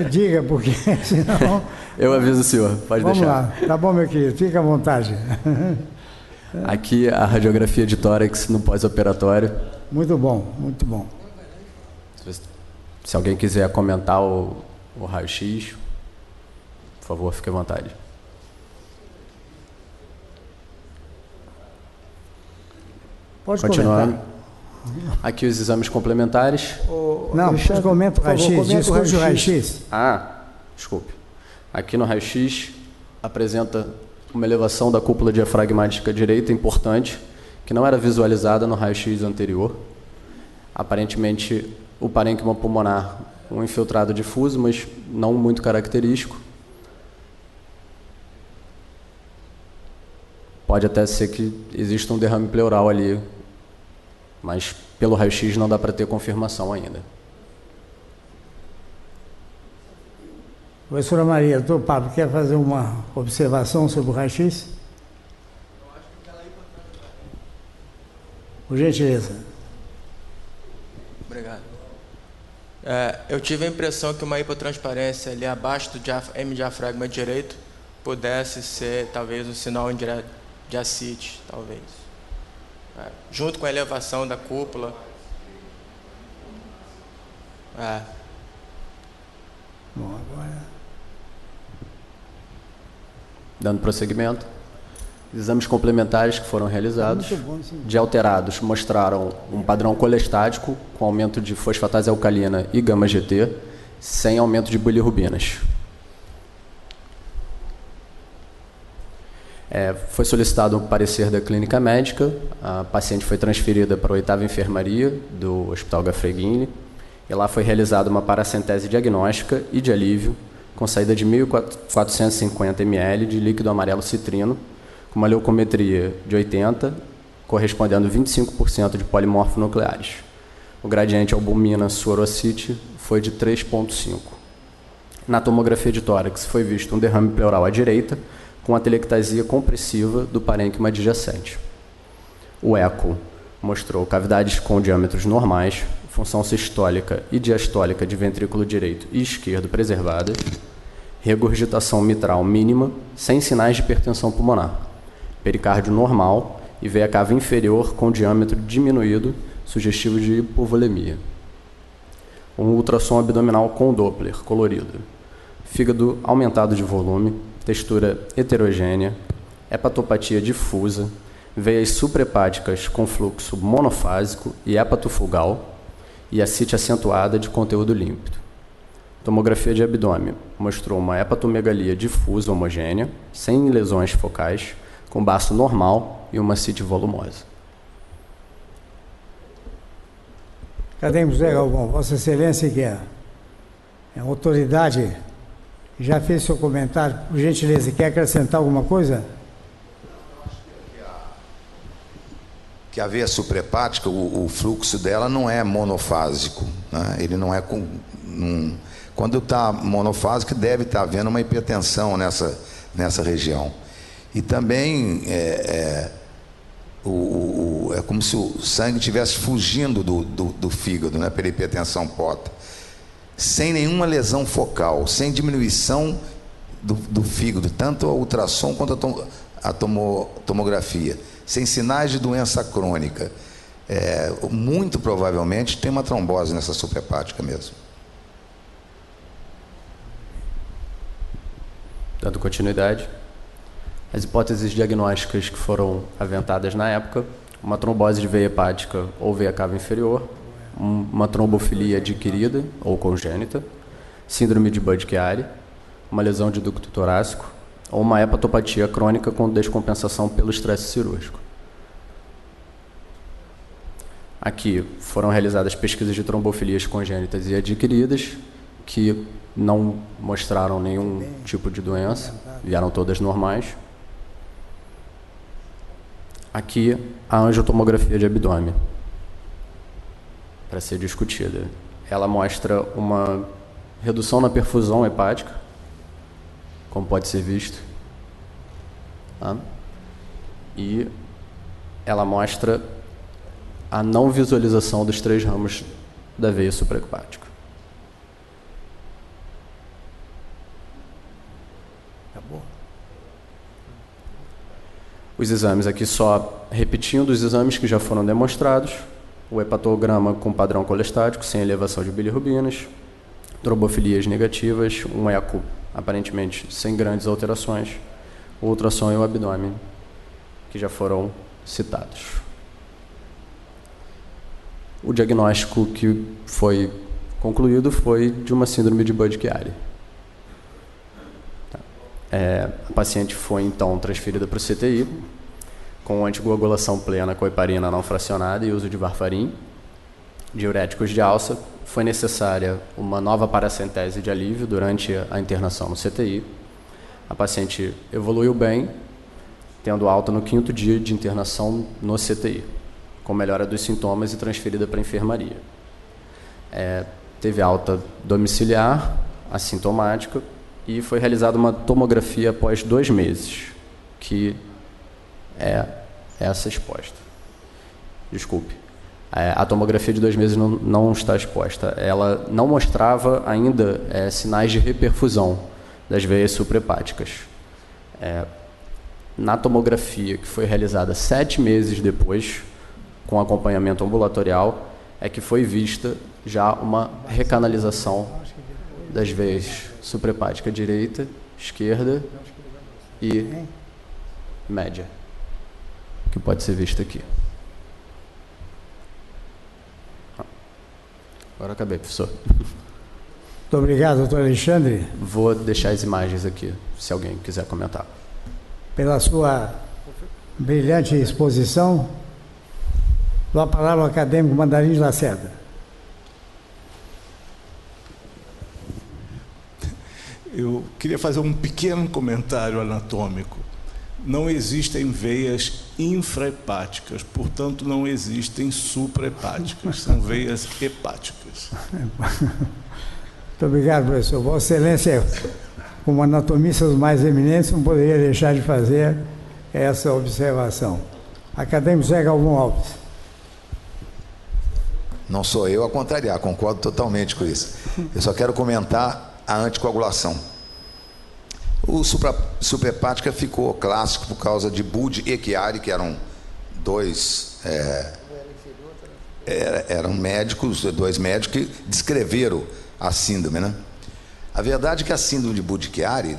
diga, porque senão... Eu aviso o senhor, pode Vamos deixar. lá, tá bom, meu querido, fica à vontade. Aqui a radiografia de tórax no pós-operatório. Muito bom, muito bom. Se alguém quiser comentar o raio-x, por favor, fique à vontade. Pode continuando. comentar. Aqui os exames complementares. Não, você comenta o raio-x, discute o raio-x. Desculpe. Aqui no raio-x apresenta uma elevação da cúpula diafragmática direita importante, que não era visualizada no raio-x anterior. Aparentemente, o parênquima pulmonar, um infiltrado difuso, mas não muito característico. Pode até ser que exista um derrame pleural ali, mas pelo raio-x não dá para ter confirmação ainda. Professora Maria, doutor Pablo, quer fazer uma observação sobre o raio-x? Por gentileza. Obrigado. Eu tive a impressão que uma hipotransparência ali abaixo do hemidiafragma direito pudesse ser talvez um sinal indireto de ascite, talvez. junto com a elevação da cúpula. Bom, agora... Dando prosseguimento, exames complementares que foram realizados, de alterados, mostraram um padrão colestático com aumento de fosfatase alcalina e gama-GT, sem aumento de bilirrubinas. Foi solicitado um parecer da clínica médica, a paciente foi transferida para a 8ª enfermaria do Hospital Gafreguini, e lá foi realizada uma paracentese diagnóstica e de alívio, com saída de 1.450 ml de líquido amarelo citrino, com uma leucometria de 80, correspondendo a 25% de polimorfonucleares. O gradiente albumina-suorocite foi de 3,5. Na tomografia de tórax foi visto um derrame pleural à direita, com atelectasia compressiva do parênquima adjacente. O eco mostrou cavidades com diâmetros normais, função sistólica e diastólica de ventrículo direito e esquerdo preservadas, regurgitação mitral mínima, sem sinais de hipertensão pulmonar, pericárdio normal e veia cava inferior com diâmetro diminuído, sugestivo de hipovolemia. Um ultrassom abdominal com Doppler colorido, fígado aumentado de volume, textura heterogênea, hepatopatia difusa, veias suprahepáticas com fluxo monofásico e hepatofugal e ascite acentuada de conteúdo límpido. Tomografia de abdômen mostrou uma hepatomegalia difusa homogênea, sem lesões focais, com baço normal e uma ascite volumosa. Acadêmico José Galvão, Vossa Excelência, que é autoridade, já fez seu comentário, por gentileza, quer acrescentar alguma coisa? Que a veia suprahepática, o fluxo dela não é monofásico, né? Ele não é quando está monofásico, deve estar havendo uma hipertensão nessa região. E também é como se o sangue estivesse fugindo do fígado, né, pela hipertensão porta, sem nenhuma lesão focal, sem diminuição do fígado, tanto a ultrassom quanto a tomografia, sem sinais de doença crônica. Muito provavelmente tem uma trombose nessa suprahepática mesmo. Dando continuidade, as hipóteses diagnósticas que foram aventadas na época: uma trombose de veia hepática ou veia cava inferior, uma trombofilia adquirida ou congênita, síndrome de Budd-Chiari, uma lesão de ducto torácico ou uma hepatopatia crônica com descompensação pelo estresse cirúrgico. Aqui foram realizadas pesquisas de trombofilias congênitas e adquiridas, que não mostraram nenhum tipo de doença, vieram todas normais. Aqui a angiotomografia de abdômen, para ser discutida. Ela mostra uma redução na perfusão hepática, como pode ser visto. E ela mostra a não visualização dos 3 ramos da veia suprahepática. Acabou. Os exames aqui, só repetindo os exames que já foram demonstrados: o hepatograma com padrão colestático, sem elevação de bilirrubinas, trombofilias negativas, um eco aparentemente sem grandes alterações, o ultrassom e o abdômen, que já foram citados. O diagnóstico que foi concluído foi de uma síndrome de Budd-Chiari. A paciente foi então transferida para o CTI, com anticoagulação plena com heparina não fracionada e uso de varfarin, diuréticos de alça. Foi necessária uma nova paracentese de alívio durante a internação no CTI. A paciente evoluiu bem, tendo alta no 5º dia de internação no CTI, com melhora dos sintomas e transferida para a enfermaria. Teve alta domiciliar, assintomática, e foi realizada uma tomografia após 2 meses, que é essa exposta. Desculpe. A tomografia de 2 meses não está exposta. Ela não mostrava ainda sinais de reperfusão das veias suprahepáticas. Na tomografia, que foi realizada 7 meses depois, com acompanhamento ambulatorial, é que foi vista já uma recanalização das veias suprahepática direita, esquerda e média, que pode ser vista aqui. Agora acabei, professor. Muito obrigado, doutor Alexandre. Vou deixar as imagens aqui, se alguém quiser comentar. Pela sua brilhante exposição. Dou a palavra ao acadêmico Mandarim de Lacerda. Eu queria fazer um pequeno comentário anatômico. Não existem veias infrahepáticas, portanto, não existem suprahepáticas, são veias hepáticas. Muito obrigado, professor. Vossa Excelência, como anatomista dos mais eminentes, não poderia deixar de fazer essa observação. Acadêmico Zé Galvão Alves. Não sou eu a contrariar, concordo totalmente com isso. Eu só quero comentar a anticoagulação. O suprahepática ficou clássico por causa de Bud e Chiari, que eram dois dois médicos que descreveram a síndrome, né? A verdade é que a síndrome de Bud e Chiari,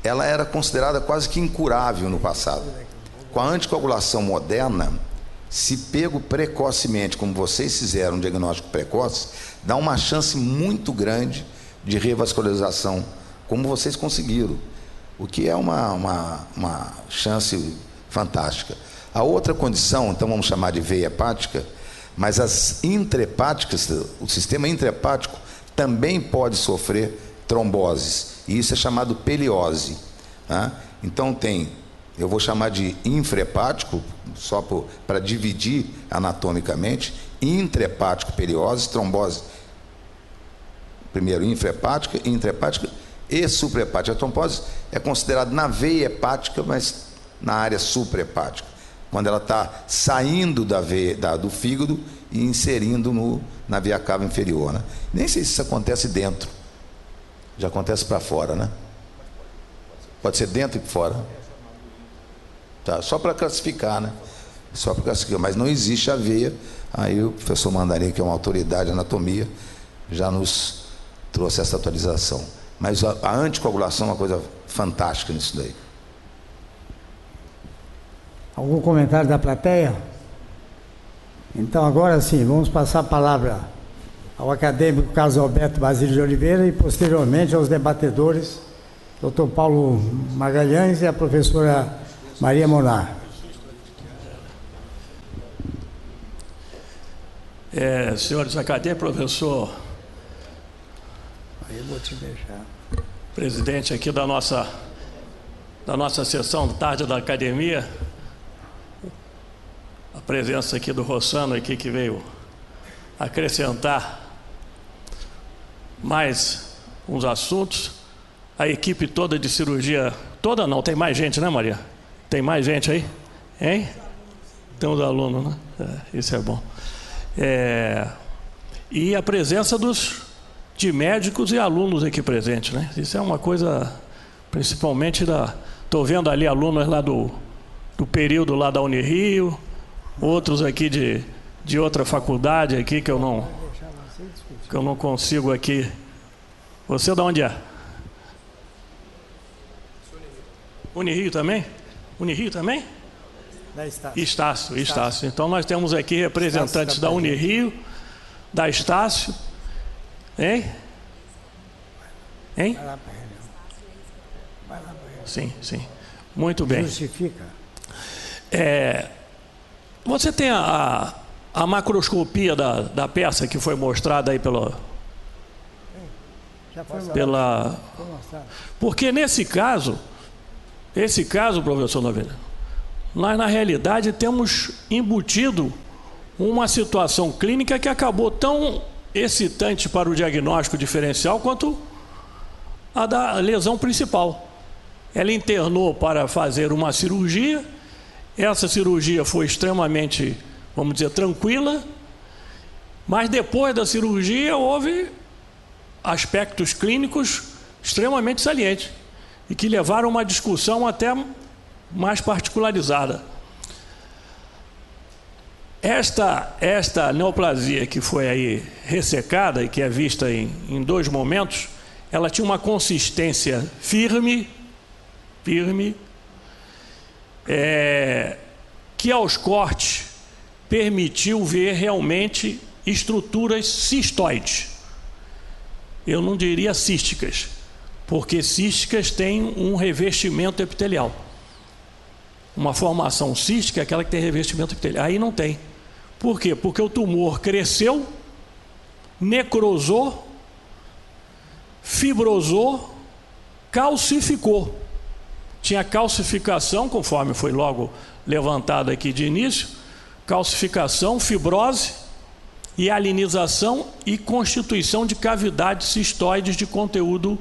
ela era considerada quase que incurável no passado. Com a anticoagulação moderna, se pego precocemente, como vocês fizeram um diagnóstico precoce, dá uma chance muito grande de revascularização, como vocês conseguiram, o que é uma chance fantástica. A outra condição, então vamos chamar de veia hepática, mas as intrahepáticas, o sistema intrahepático também pode sofrer tromboses, e isso é chamado peliose, tá? Então eu vou chamar de infrahepático, só para dividir anatomicamente, intrahepático, peliose, trombose. Primeiro, infrahepática, intrahepática e suprahepática. A trombose é considerada na veia hepática, mas na área suprahepática, quando ela está saindo da veia, do fígado e inserindo na via cava inferior, né? Nem sei se isso acontece dentro, já acontece para fora, né? Pode ser dentro e fora. Tá, só para classificar, né? Só para classificar, mas não existe a veia. Aí o professor Mandarim, que é uma autoridade de anatomia, já nos trouxe essa atualização. Mas a anticoagulação é uma coisa fantástica nisso daí. Algum comentário da plateia? Então, agora sim, vamos passar a palavra ao acadêmico Carlos Alberto Basílio de Oliveira e, posteriormente, aos debatedores, Dr. Paulo Magalhães e a professora Maria Monar. Senhores acadêmicos, professor, aí eu vou te deixar. Presidente aqui da nossa sessão de tarde da academia, a presença aqui do Rossano aqui, que veio acrescentar mais uns assuntos, a equipe toda de cirurgia, toda não, tem mais gente, né, Maria? Tem mais gente aí? Hein? Tem uns alunos, né? Isso é bom. E a presença de médicos e alunos aqui presentes, né? Isso é uma coisa, principalmente estou vendo ali alunos lá do período lá da Unirio, outros aqui de outra faculdade aqui que eu não consigo aqui. Você de onde é? Unirio também? Unirio também? Da Estácio. Estácio. Então nós temos aqui representantes da Unirio, da Estácio. Hein? Hein? Vai lá, sim. Muito bem. Justifica. Você tem a macroscopia da peça que foi mostrada aí pela... Porque nesse caso, professor Novelli, nós na realidade temos embutido uma situação clínica que acabou tão excitante para o diagnóstico diferencial quanto a da lesão principal. Ela internou para fazer uma cirurgia, essa cirurgia foi extremamente, vamos dizer, tranquila, mas depois da cirurgia houve aspectos clínicos extremamente salientes e que levaram a uma discussão até mais particularizada. Esta neoplasia que foi aí ressecada e que é vista em 2 momentos, ela tinha uma consistência firme, que aos cortes permitiu ver realmente estruturas cistoides. Eu não diria císticas, porque císticas têm um revestimento epitelial. Uma formação cística é aquela que tem revestimento epitelial. Aí não tem. Por quê? Porque o tumor cresceu, necrosou, fibrosou, calcificou. Tinha calcificação, conforme foi logo levantado aqui de início, calcificação, fibrose e alinização e constituição de cavidades cistoides de conteúdo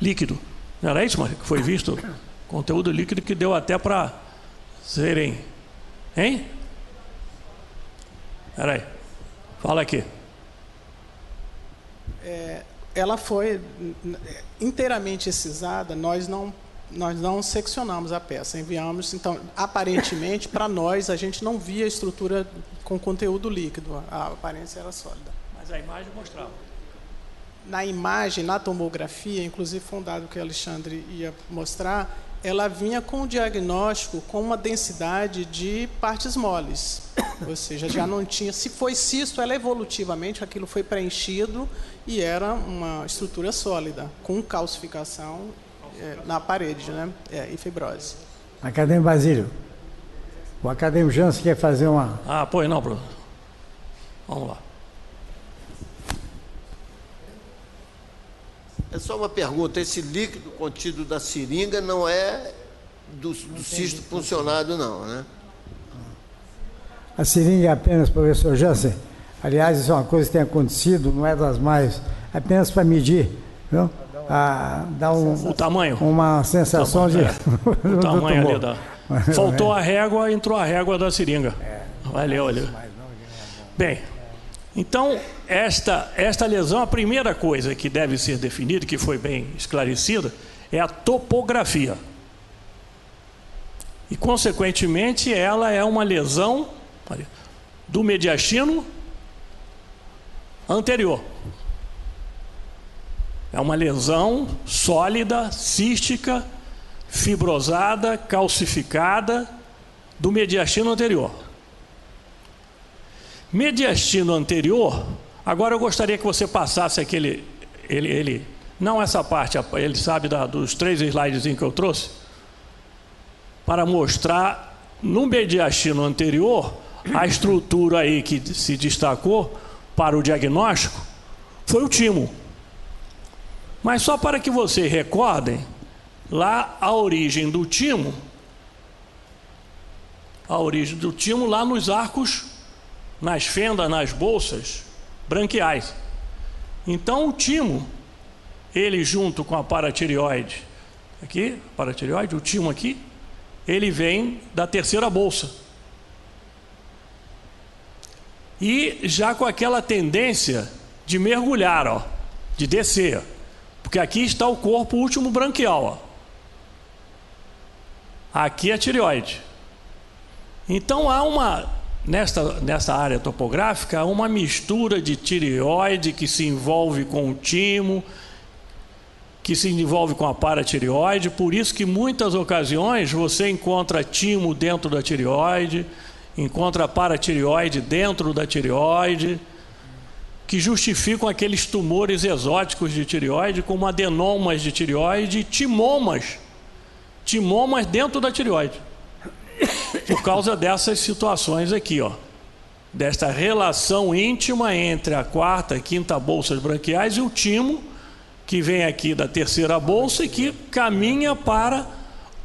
líquido. Não era isso, Maria, que foi visto? Conteúdo líquido que deu até para serem... Hein? Peraí, fala aqui. Ela foi inteiramente excisada, nós não seccionamos a peça, enviamos, então, aparentemente, para nós, a gente não via a estrutura com conteúdo líquido, a aparência era sólida. Mas a imagem mostrava. Na imagem, na tomografia, inclusive foi um dado que o Alexandre ia mostrar, ela vinha com o diagnóstico com uma densidade de partes moles, ou seja, já não tinha, se foi cisto, ela evolutivamente, aquilo foi preenchido e era uma estrutura sólida, com calcificação na parede, né? E fibrose. Acadêmico Basílio, o acadêmico Jansen quer fazer uma... Pois não, professor. Vamos lá. É só uma pergunta, esse líquido contido da seringa não é do cisto funcionado, não, né? A seringa é apenas, professor Jansen, aliás, isso é uma coisa que tem acontecido, não é das mais, apenas para medir, viu? Dá o tamanho. Uma sensação de... O tamanho ali da... Faltou a régua, entrou a régua da seringa. Valeu. Bem, então, esta lesão, a primeira coisa que deve ser definida, que foi bem esclarecida, é a topografia. E, consequentemente, ela é uma lesão do mediastino anterior. É uma lesão sólida, cística, fibrosada, calcificada do mediastino anterior. Mediastino anterior, agora eu gostaria que você passasse aquele, não essa parte, ele sabe dos 3 slides que eu trouxe, para mostrar no mediastino anterior a estrutura aí que se destacou para o diagnóstico foi o timo. Mas só para que vocês recordem, lá a origem do timo lá nos arcos, nas fendas, nas bolsas branquiais. Então o timo, ele junto com a paratireoide, aqui, paratireoide, o timo aqui, ele vem da terceira bolsa. E já com aquela tendência de mergulhar, de descer. Porque aqui está o corpo último branquial. Aqui é a tireoide. Então há nesta área topográfica, uma mistura de tireoide que se envolve com o timo, que se envolve com a paratireoide. Por isso que, em muitas ocasiões, você encontra timo dentro da tireoide, encontra paratireoide dentro da tireoide, que justificam aqueles tumores exóticos de tireoide, como adenomas de tireoide e timomas dentro da tireoide, por causa dessas situações aqui, desta relação íntima entre a quarta e quinta bolsas branquiais e o timo, que vem aqui da terceira bolsa e que caminha para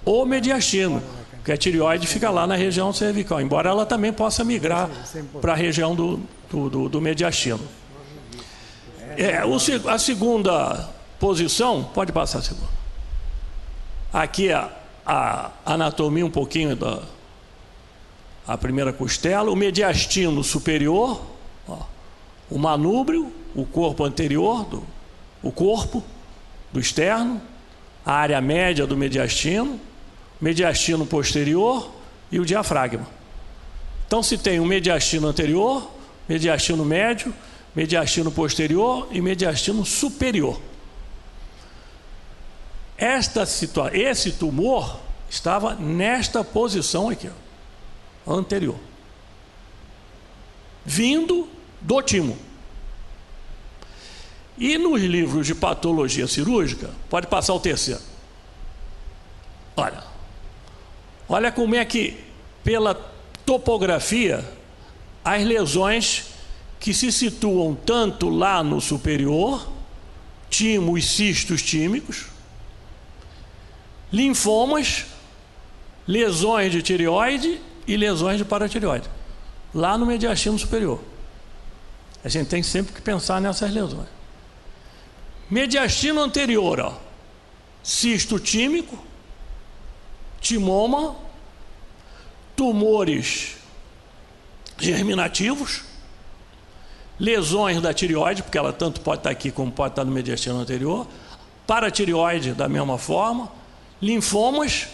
o mediastino, porque a tireoide fica lá na região cervical, embora ela também possa migrar para a região do mediastino. A segunda posição, pode passar a segunda. Aqui a anatomia um pouquinho a primeira costela, o mediastino superior, o manúbrio, o corpo anterior, o corpo do externo, a área média do mediastino posterior e o diafragma. Então se tem um mediastino anterior, mediastino médio, mediastino posterior e mediastino superior. Esse tumor estava nesta posição aqui, ó, anterior, vindo do timo. E nos livros de patologia cirúrgica, pode passar o terceiro. Olha como é que, pela topografia, as lesões que se situam tanto lá no superior, timo e cistos tímicos, linfomas, lesões de tireoide e lesões de paratireoide, lá no mediastino superior. A gente tem sempre que pensar nessas lesões. Mediastino anterior, ó, cisto tímico, timoma, tumores germinativos, lesões da tireoide, porque ela tanto pode estar aqui como pode estar no mediastino anterior, paratireoide da mesma forma, linfomas,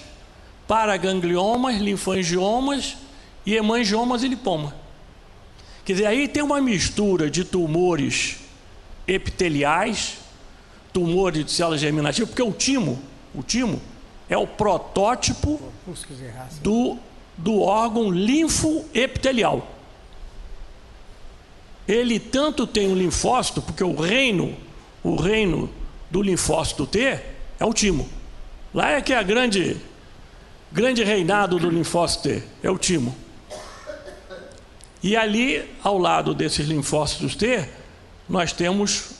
paragangliomas, linfangiomas e hemangiomas e lipomas. Quer dizer, aí tem uma mistura de tumores epiteliais, tumores de células germinativas, porque o timo é o protótipo do órgão linfoepitelial. Ele tanto tem um linfócito, porque o reino do linfócito T é o timo. Lá é que é a grande reinado do linfócito T, é o timo. E ali, ao lado desses linfócitos T, nós temos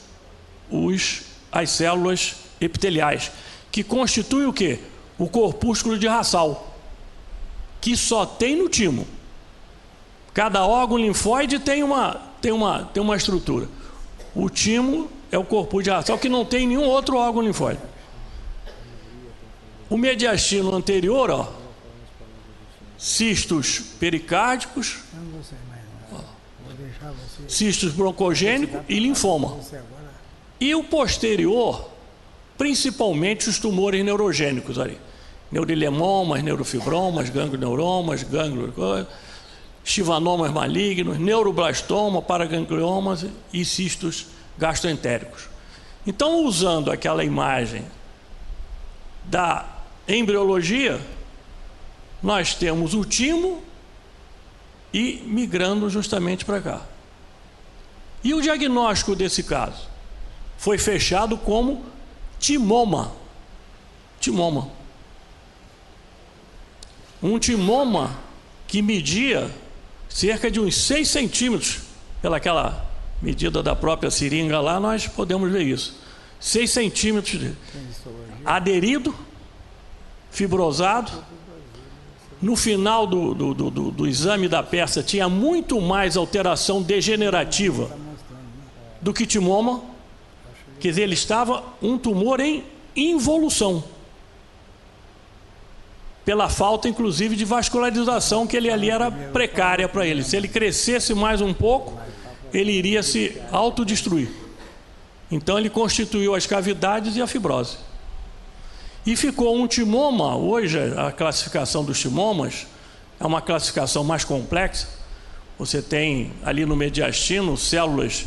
as células epiteliais, que constituem o quê? O corpúsculo de Hassall, que só tem no timo. Cada órgão linfóide tem uma estrutura. O timo é o corpúsculo de Hassall, que não tem nenhum outro órgão linfóide. O mediastino anterior, ó, cistos pericárdicos, cistos broncogênicos e linfoma. E o posterior, principalmente os tumores neurogênicos ali. Neurilemomas, neurofibromas, ganglioneuromas, chivanomas malignos, neuroblastoma, paragangliomas e cistos gastroentéricos. Então, usando aquela imagem da embriologia, nós temos o timo e migrando justamente para cá. E o diagnóstico desse caso foi fechado como timoma. Timoma. Um timoma que media cerca de uns 6 centímetros, pelaquela medida da própria seringa lá, nós podemos ver isso. 6 centímetros aderido, fibrosado. No final do exame da peça tinha muito mais alteração degenerativa do que timoma. Quer dizer, ele estava um tumor em involução, pela falta inclusive de vascularização, que ele ali era precária para ele. Se ele crescesse mais um pouco, ele iria se autodestruir. Então ele constituiu as cavidades e a fibrose. E ficou um timoma. Hoje a classificação dos timomas é uma classificação mais complexa. Você tem ali no mediastino células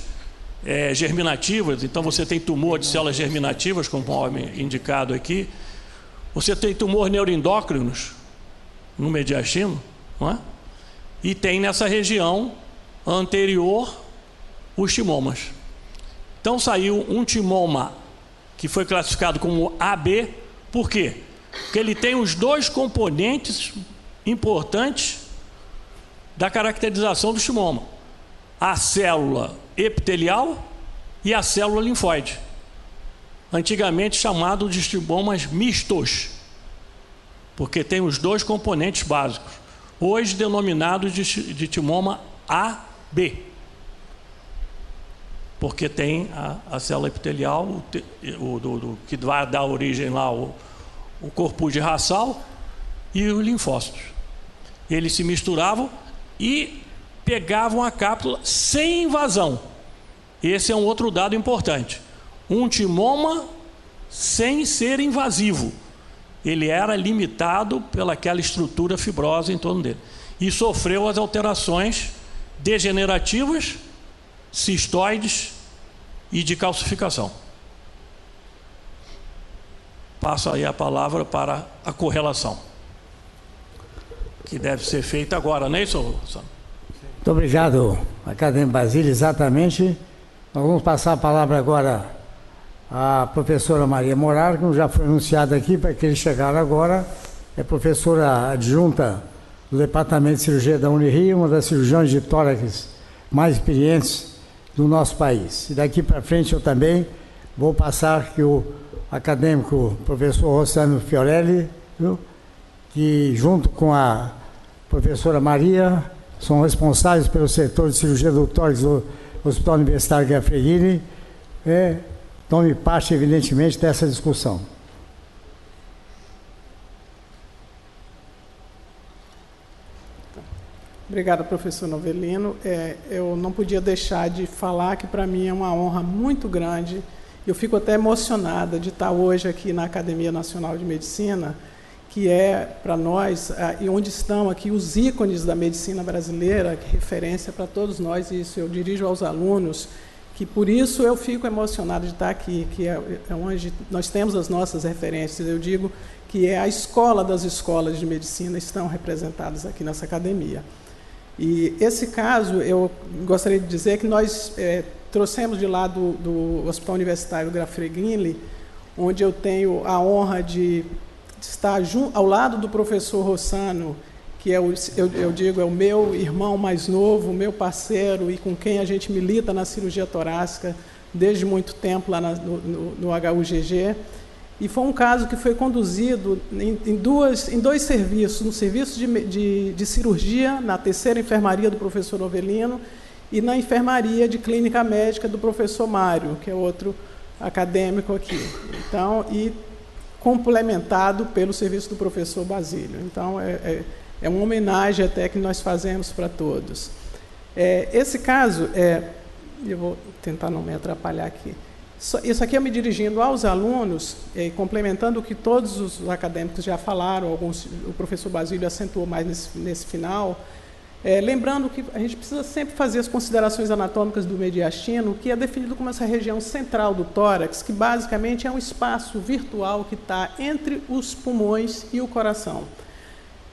germinativas, então você tem tumor de células germinativas, conforme indicado aqui. Você tem tumor neuroendócrinos no mediastino, não é? E tem nessa região anterior os timomas. Então saiu um timoma que foi classificado como AB. Por quê? Porque ele tem os dois componentes importantes da caracterização do timoma: a célula epitelial e a célula linfóide, antigamente chamado de timomas mistos, porque tem os dois componentes básicos, hoje denominados de timoma AB, porque tem a célula epitelial que vai dar origem lá o corpúsculo de Hassall e os linfócitos. Eles se misturavam e pegavam a cápsula sem invasão. Esse é um outro dado importante. Um timoma sem ser invasivo. Ele era limitado pelaquela estrutura fibrosa em torno dele. e sofreu as alterações degenerativas, cistoides e de calcificação. Passo aí a palavra para a correlação, que deve ser feita agora, não é isso, Rossano? Muito obrigado, acadêmico Basílio. Exatamente. Nós vamos passar a palavra agora à professora Maria Morar, que já foi anunciada aqui, para que eles chegaram agora. É professora adjunta do Departamento de Cirurgia da Unirio, uma das cirurgiões de tórax mais experientes do nosso país. E daqui para frente eu também vou passar que o acadêmico professor Rossano Fiorelli, viu, que junto com a professora Maria são responsáveis pelo setor de cirurgia do tórax do Hospital Universitário Gafreguini, tome parte, evidentemente, dessa discussão. Obrigada, professor Novelino. Eu não podia deixar de falar que, para mim, é uma honra muito grande. Eu fico até emocionada de estar hoje aqui na Academia Nacional de Medicina, que é, para nós, e onde estão aqui os ícones da medicina brasileira, que referência para todos nós, e isso eu dirijo aos alunos, que por isso eu fico emocionado de estar aqui, que é onde nós temos as nossas referências. Eu digo que é a escola das escolas de medicina estão representadas aqui nessa academia. E esse caso, eu gostaria de dizer que nós trouxemos de lá do Hospital Universitário Gafreguini, onde eu tenho a honra de estar ao lado do professor Rossano, que eu digo, é o meu irmão mais novo, meu parceiro, e com quem a gente milita na cirurgia torácica desde muito tempo lá no HUGG. E foi um caso que foi conduzido em dois serviços, no serviço de cirurgia, na 3ª enfermaria do professor Novelino, e na enfermaria de clínica médica do professor Mário, que é outro acadêmico aqui. Então, e complementado pelo serviço do professor Basílio. Então, é uma homenagem até que nós fazemos para todos. Esse caso, eu vou tentar não me atrapalhar aqui. Isso aqui é me dirigindo aos alunos, complementando o que todos os acadêmicos já falaram, alguns, o professor Basílio acentuou mais nesse final, lembrando que a gente precisa sempre fazer as considerações anatômicas do mediastino, que é definido como essa região central do tórax, que basicamente é um espaço virtual que está entre os pulmões e o coração.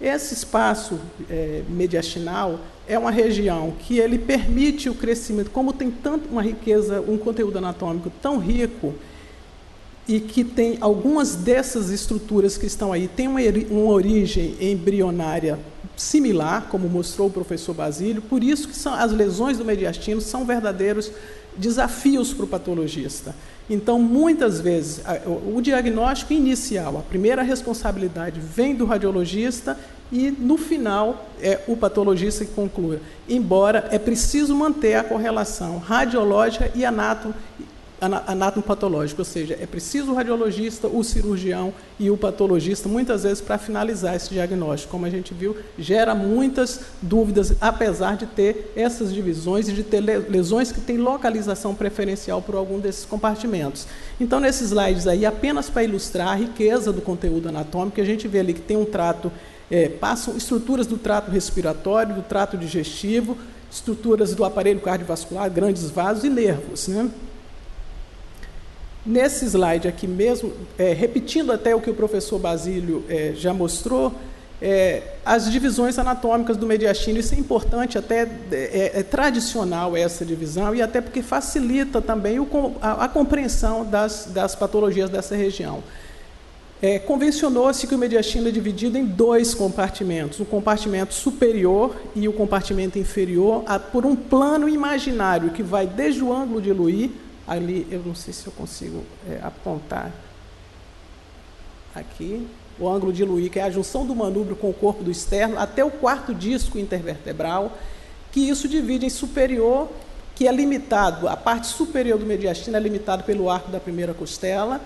Esse espaço mediastinal é uma região que ele permite o crescimento, como tem tanto uma riqueza, um conteúdo anatômico tão rico, e que tem algumas dessas estruturas que estão aí, tem uma origem embrionária similar, como mostrou o professor Basílio, por isso que as lesões do mediastino são verdadeiros desafios para o patologista. Então, muitas vezes, o diagnóstico inicial, a primeira responsabilidade vem do radiologista e, no final, é o patologista que conclui. Embora é preciso manter a correlação radiológica e anatomopatológica, ou seja, é preciso o radiologista, o cirurgião e o patologista, muitas vezes, para finalizar esse diagnóstico. Como a gente viu, gera muitas dúvidas, apesar de ter essas divisões e de ter lesões que têm localização preferencial por algum desses compartimentos. Então, nesses slides aí, apenas para ilustrar a riqueza do conteúdo anatômico, a gente vê ali que tem um trato, passam estruturas do trato respiratório, do trato digestivo, estruturas do aparelho cardiovascular, grandes vasos e nervos, né? Nesse slide aqui mesmo, repetindo até o que o professor Basílio já mostrou, as divisões anatômicas do mediastino, isso é importante, até é tradicional essa divisão, e até porque facilita também a compreensão das patologias dessa região. Convencionou-se que o mediastino é dividido em 2 compartimentos, o compartimento superior e o compartimento inferior, por um plano imaginário que vai desde o ângulo de Louis. Ali, eu não sei se eu consigo apontar aqui, o ângulo de Louis, que é a junção do manúbrio com o corpo do externo, até o 4º disco intervertebral, que isso divide em superior, que é limitado, a parte superior do mediastino é limitado pelo arco da primeira costela,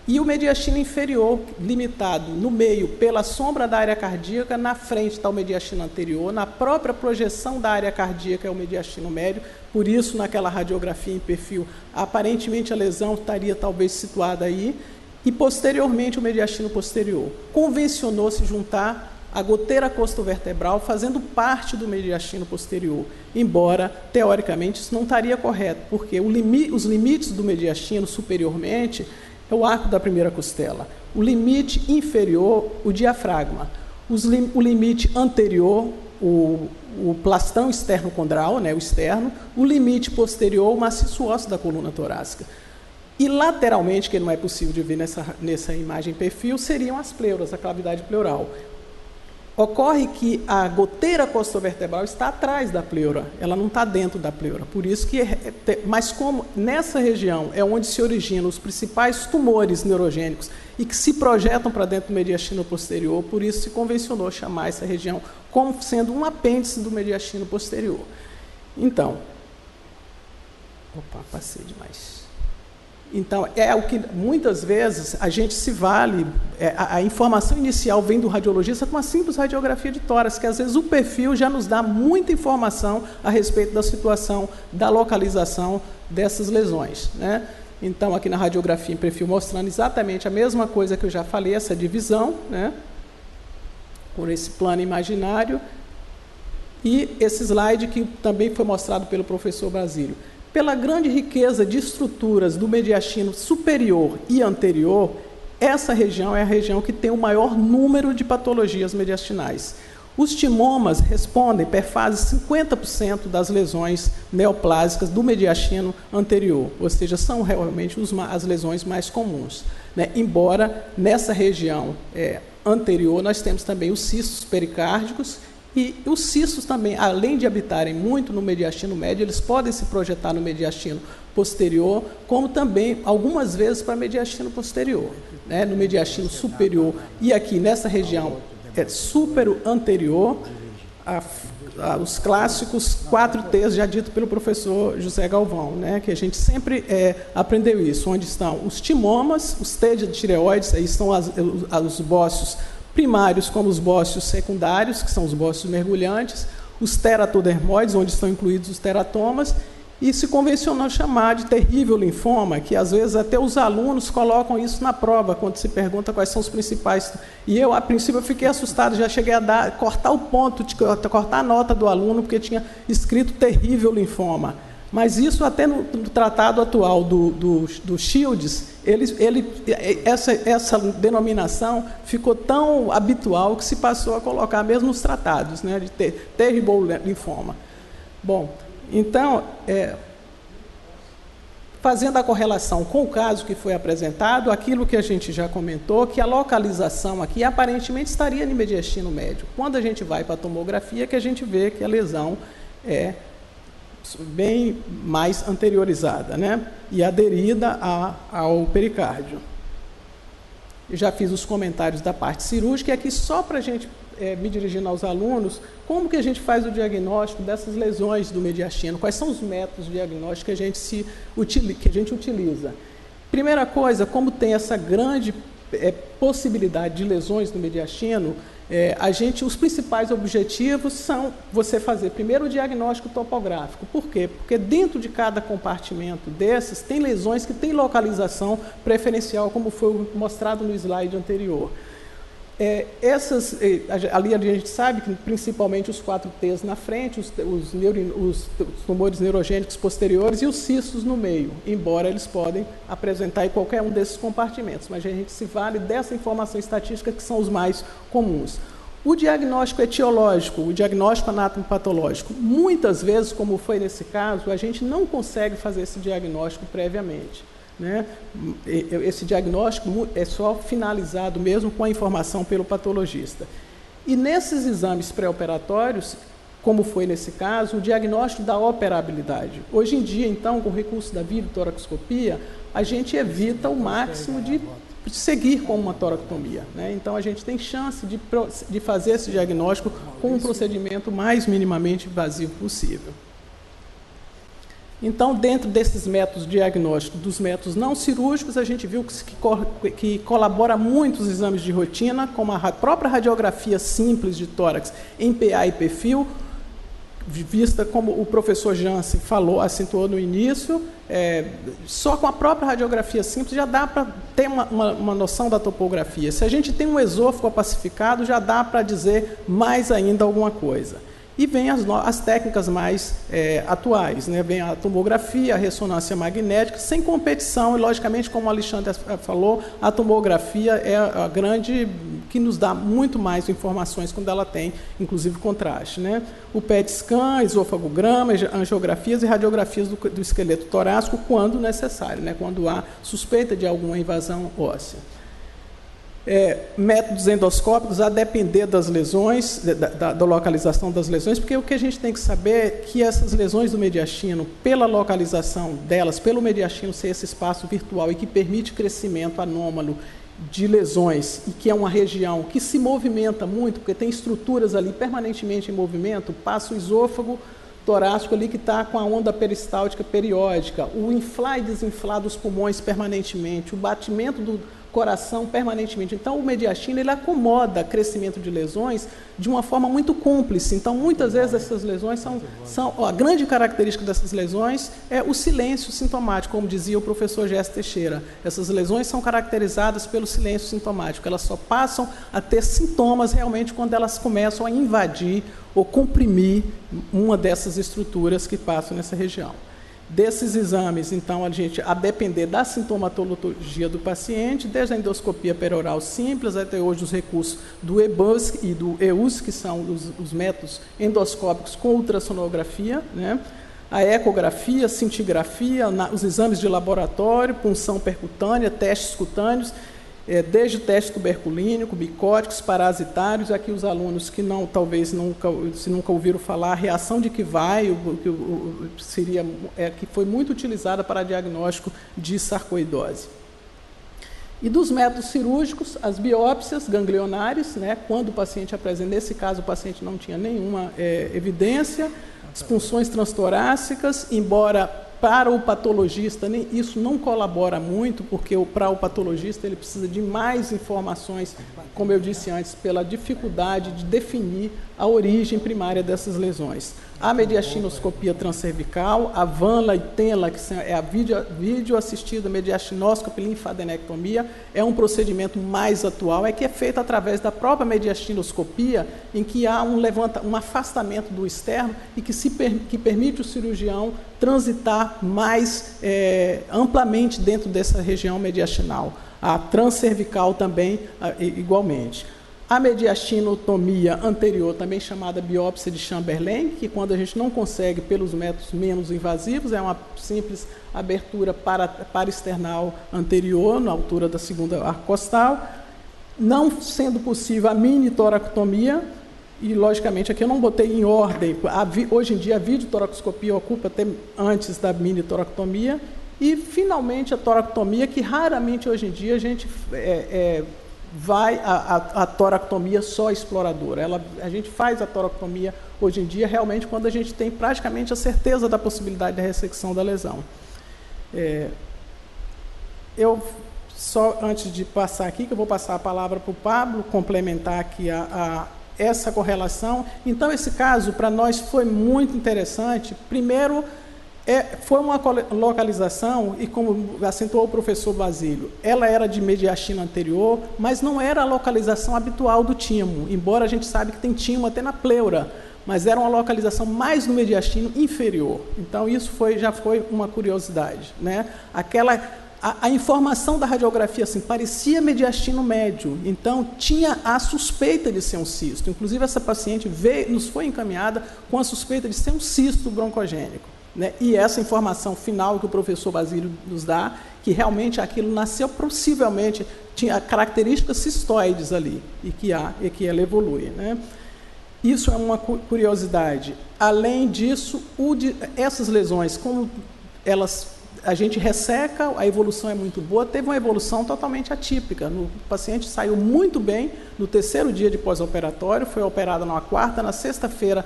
e o mediastino inferior, limitado no meio pela sombra da área cardíaca, na frente está o mediastino anterior, na própria projeção da área cardíaca é o mediastino médio, por isso, naquela radiografia em perfil, aparentemente a lesão estaria talvez situada aí, e posteriormente o mediastino posterior. Convencionou-se juntar a goteira costovertebral fazendo parte do mediastino posterior, embora, teoricamente, isso não estaria correto, porque os limites do mediastino superiormente é o arco da primeira costela, o limite inferior, o diafragma, o limite anterior, o plastão externo-condral, né, o externo, o limite posterior, o maciço ósseo da coluna torácica. E lateralmente, que não é possível de ver nessa imagem perfil, seriam as pleuras, a cavidade pleural. Ocorre que a goteira costovertebral está atrás da pleura, ela não está dentro da pleura. Por isso que, mas como nessa região é onde se originam os principais tumores neurogênicos e que se projetam para dentro do mediastino posterior, por isso se convencionou chamar essa região como sendo um apêndice do mediastino posterior. Então, passei demais. Então, é o que muitas vezes a gente se vale, a informação inicial vem do radiologista com uma simples radiografia de tórax, que às vezes o perfil já nos dá muita informação a respeito da situação, da localização dessas lesões, né? Então, aqui na radiografia em perfil, mostrando exatamente a mesma coisa que eu já falei, essa divisão, né? Por esse plano imaginário, e esse slide que também foi mostrado pelo professor Basílio. Pela grande riqueza de estruturas do mediastino superior e anterior, essa região é a região que tem o maior número de patologias mediastinais. Os timomas respondem, perfazem 50% das lesões neoplásicas do mediastino anterior, ou seja, são realmente as lesões mais comuns, né? Embora nessa região anterior nós temos também os cistos pericárdicos. E os cistos também, além de habitarem muito no mediastino médio, eles podem se projetar no mediastino posterior, como também, algumas vezes, para mediastino posterior, né? No mediastino superior. E aqui, nessa região súpero anterior, os clássicos 4Ts, já dito pelo professor José Galvão, né? Que a gente sempre aprendeu isso, onde estão os timomas, os T de tireoides, aí estão os bócios primários como os bócios secundários, que são os bócios mergulhantes, os teratodermoides, onde estão incluídos os teratomas, e se convencionou chamar de terrível linfoma, que às vezes até os alunos colocam isso na prova, quando se pergunta quais são os principais. E eu, a princípio, fiquei assustado, já cheguei a cortar o ponto, cortar a nota do aluno, porque tinha escrito terrível linfoma. Mas isso até no tratado atual do Shields, essa denominação ficou tão habitual que se passou a colocar mesmo nos tratados, né, de terrible linfoma. Bom, então, fazendo a correlação com o caso que foi apresentado, aquilo que a gente já comentou, que a localização aqui aparentemente estaria no mediastino médio. Quando a gente vai para a tomografia, que a gente vê que a lesão é bem mais anteriorizada, né? E aderida ao pericárdio. Eu já fiz os comentários da parte cirúrgica, e aqui só para a gente me dirigindo aos alunos, como que a gente faz o diagnóstico dessas lesões do mediastino, quais são os métodos de diagnóstico que a gente utiliza. Primeira coisa, como tem essa grande possibilidade de lesões no mediastino, os principais objetivos são você fazer primeiro o diagnóstico topográfico. Por quê? Porque dentro de cada compartimento desses tem lesões que têm localização preferencial, como foi mostrado no slide anterior. Ali a gente sabe que principalmente os 4Ts na frente, os tumores neurogênicos posteriores e os cistos no meio, embora eles podem apresentar em qualquer um desses compartimentos, mas a gente se vale dessa informação estatística que são os mais comuns. O diagnóstico etiológico, o diagnóstico anatomopatológico, muitas vezes, como foi nesse caso, a gente não consegue fazer esse diagnóstico previamente, né? Esse diagnóstico é só finalizado mesmo com a informação pelo patologista. E nesses exames pré-operatórios, como foi nesse caso, o diagnóstico da operabilidade. Hoje em dia, então, com o recurso da videotoracoscopia, a gente evita o máximo de seguir com uma toractomia, né? Então, a gente tem chance de fazer esse diagnóstico com um procedimento mais minimamente invasivo possível. Então, dentro desses métodos diagnósticos, dos métodos não cirúrgicos, a gente viu que colabora muito os exames de rotina, como a própria radiografia simples de tórax em PA e perfil, vista como o professor Jansen falou, acentuou no início, só com a própria radiografia simples já dá para ter uma noção da topografia. Se a gente tem um esôfago opacificado, já dá para dizer mais ainda alguma coisa. E vem as técnicas mais atuais, né? Vem a tomografia, a ressonância magnética, sem competição, e logicamente, como o Alexandre falou, a tomografia é a grande, que nos dá muito mais informações quando ela tem, inclusive, contraste, né? O PET scan, esofagograma, angiografias e radiografias do esqueleto torácico, quando necessário, né? Quando há suspeita de alguma invasão óssea. Métodos endoscópicos, a depender das lesões, da localização das lesões, porque o que a gente tem que saber é que essas lesões do mediastino, pela localização delas, pelo mediastino ser esse espaço virtual e que permite crescimento anômalo de lesões, e que é uma região que se movimenta muito, porque tem estruturas ali permanentemente em movimento, passa o esôfago torácico ali que está com a onda peristáltica periódica, o inflar e desinflar dos pulmões permanentemente, o batimento do coração permanentemente. Então, o mediastino, ele acomoda crescimento de lesões de uma forma muito cúmplice. Então, muitas vezes, essas lesões a grande característica dessas lesões é o silêncio sintomático, como dizia o professor Gesto Teixeira. Essas lesões são caracterizadas pelo silêncio sintomático. Elas só passam a ter sintomas realmente quando elas começam a invadir ou comprimir uma dessas estruturas que passam nessa região. Desses exames, então, a depender da sintomatologia do paciente, desde a endoscopia perioral simples, até hoje os recursos do EBUS e do EUS, que são os métodos endoscópicos com ultrassonografia, né? A ecografia, cintigrafia, os exames de laboratório, punção percutânea, testes cutâneos, desde teste tuberculínico, micóticos, parasitários. Aqui os alunos que talvez nunca ouviram falar, a reação de Kivai, que foi muito utilizada para diagnóstico de sarcoidose. E dos métodos cirúrgicos, as biópsias ganglionares, né, quando o paciente apresenta, nesse caso o paciente não tinha nenhuma evidência, as punções transtorácicas, embora para o patologista isso não colabora muito, porque para o patologista ele precisa de mais informações, como eu disse antes, pela dificuldade de definir a origem primária dessas lesões. A mediastinoscopia transcervical, a VANLA e TENLA, que é a vídeo-assistida mediastinoscopia e linfadenectomia, é um procedimento mais atual, que é feito através da própria mediastinoscopia, em que há um afastamento do externo e que permite o cirurgião transitar mais amplamente dentro dessa região mediastinal. A transcervical também, igualmente. A mediastinotomia anterior, também chamada biópsia de Chamberlain, que quando a gente não consegue pelos métodos menos invasivos, é uma simples abertura paraesternal anterior, na altura da segunda arco costal. Não sendo possível a mini toracotomia, e logicamente aqui eu não botei em ordem, hoje em dia a videotoracoscopia ocupa até antes da mini toracotomia, e finalmente a toracotomia, que raramente hoje em dia a gente vai a toracotomia só exploradora. A gente faz a toracotomia hoje em dia realmente quando a gente tem praticamente a certeza da possibilidade da ressecção da lesão. Eu só, antes de passar aqui, que eu vou passar a palavra para o Pablo, complementar aqui essa correlação. Então, esse caso, para nós, foi muito interessante. Primeiro, foi uma localização, e como acentuou o professor Basílio, ela era de mediastino anterior, mas não era a localização habitual do timo, embora a gente saiba que tem timo até na pleura, mas era uma localização mais no mediastino inferior. Então, isso já foi uma curiosidade, né? A informação da radiografia assim, parecia mediastino médio, então tinha a suspeita de ser um cisto. Inclusive, essa paciente nos foi encaminhada com a suspeita de ser um cisto broncogênico. Né? E essa informação final que o professor Basílio nos dá, que realmente aquilo nasceu possivelmente, tinha características cistoides ali, e que ela evolui. Né? Isso é uma curiosidade. Além disso, essas lesões, como a gente resseca, a evolução é muito boa, teve uma evolução totalmente atípica. O paciente saiu muito bem no terceiro dia de pós-operatório, foi operada na quarta, na sexta-feira,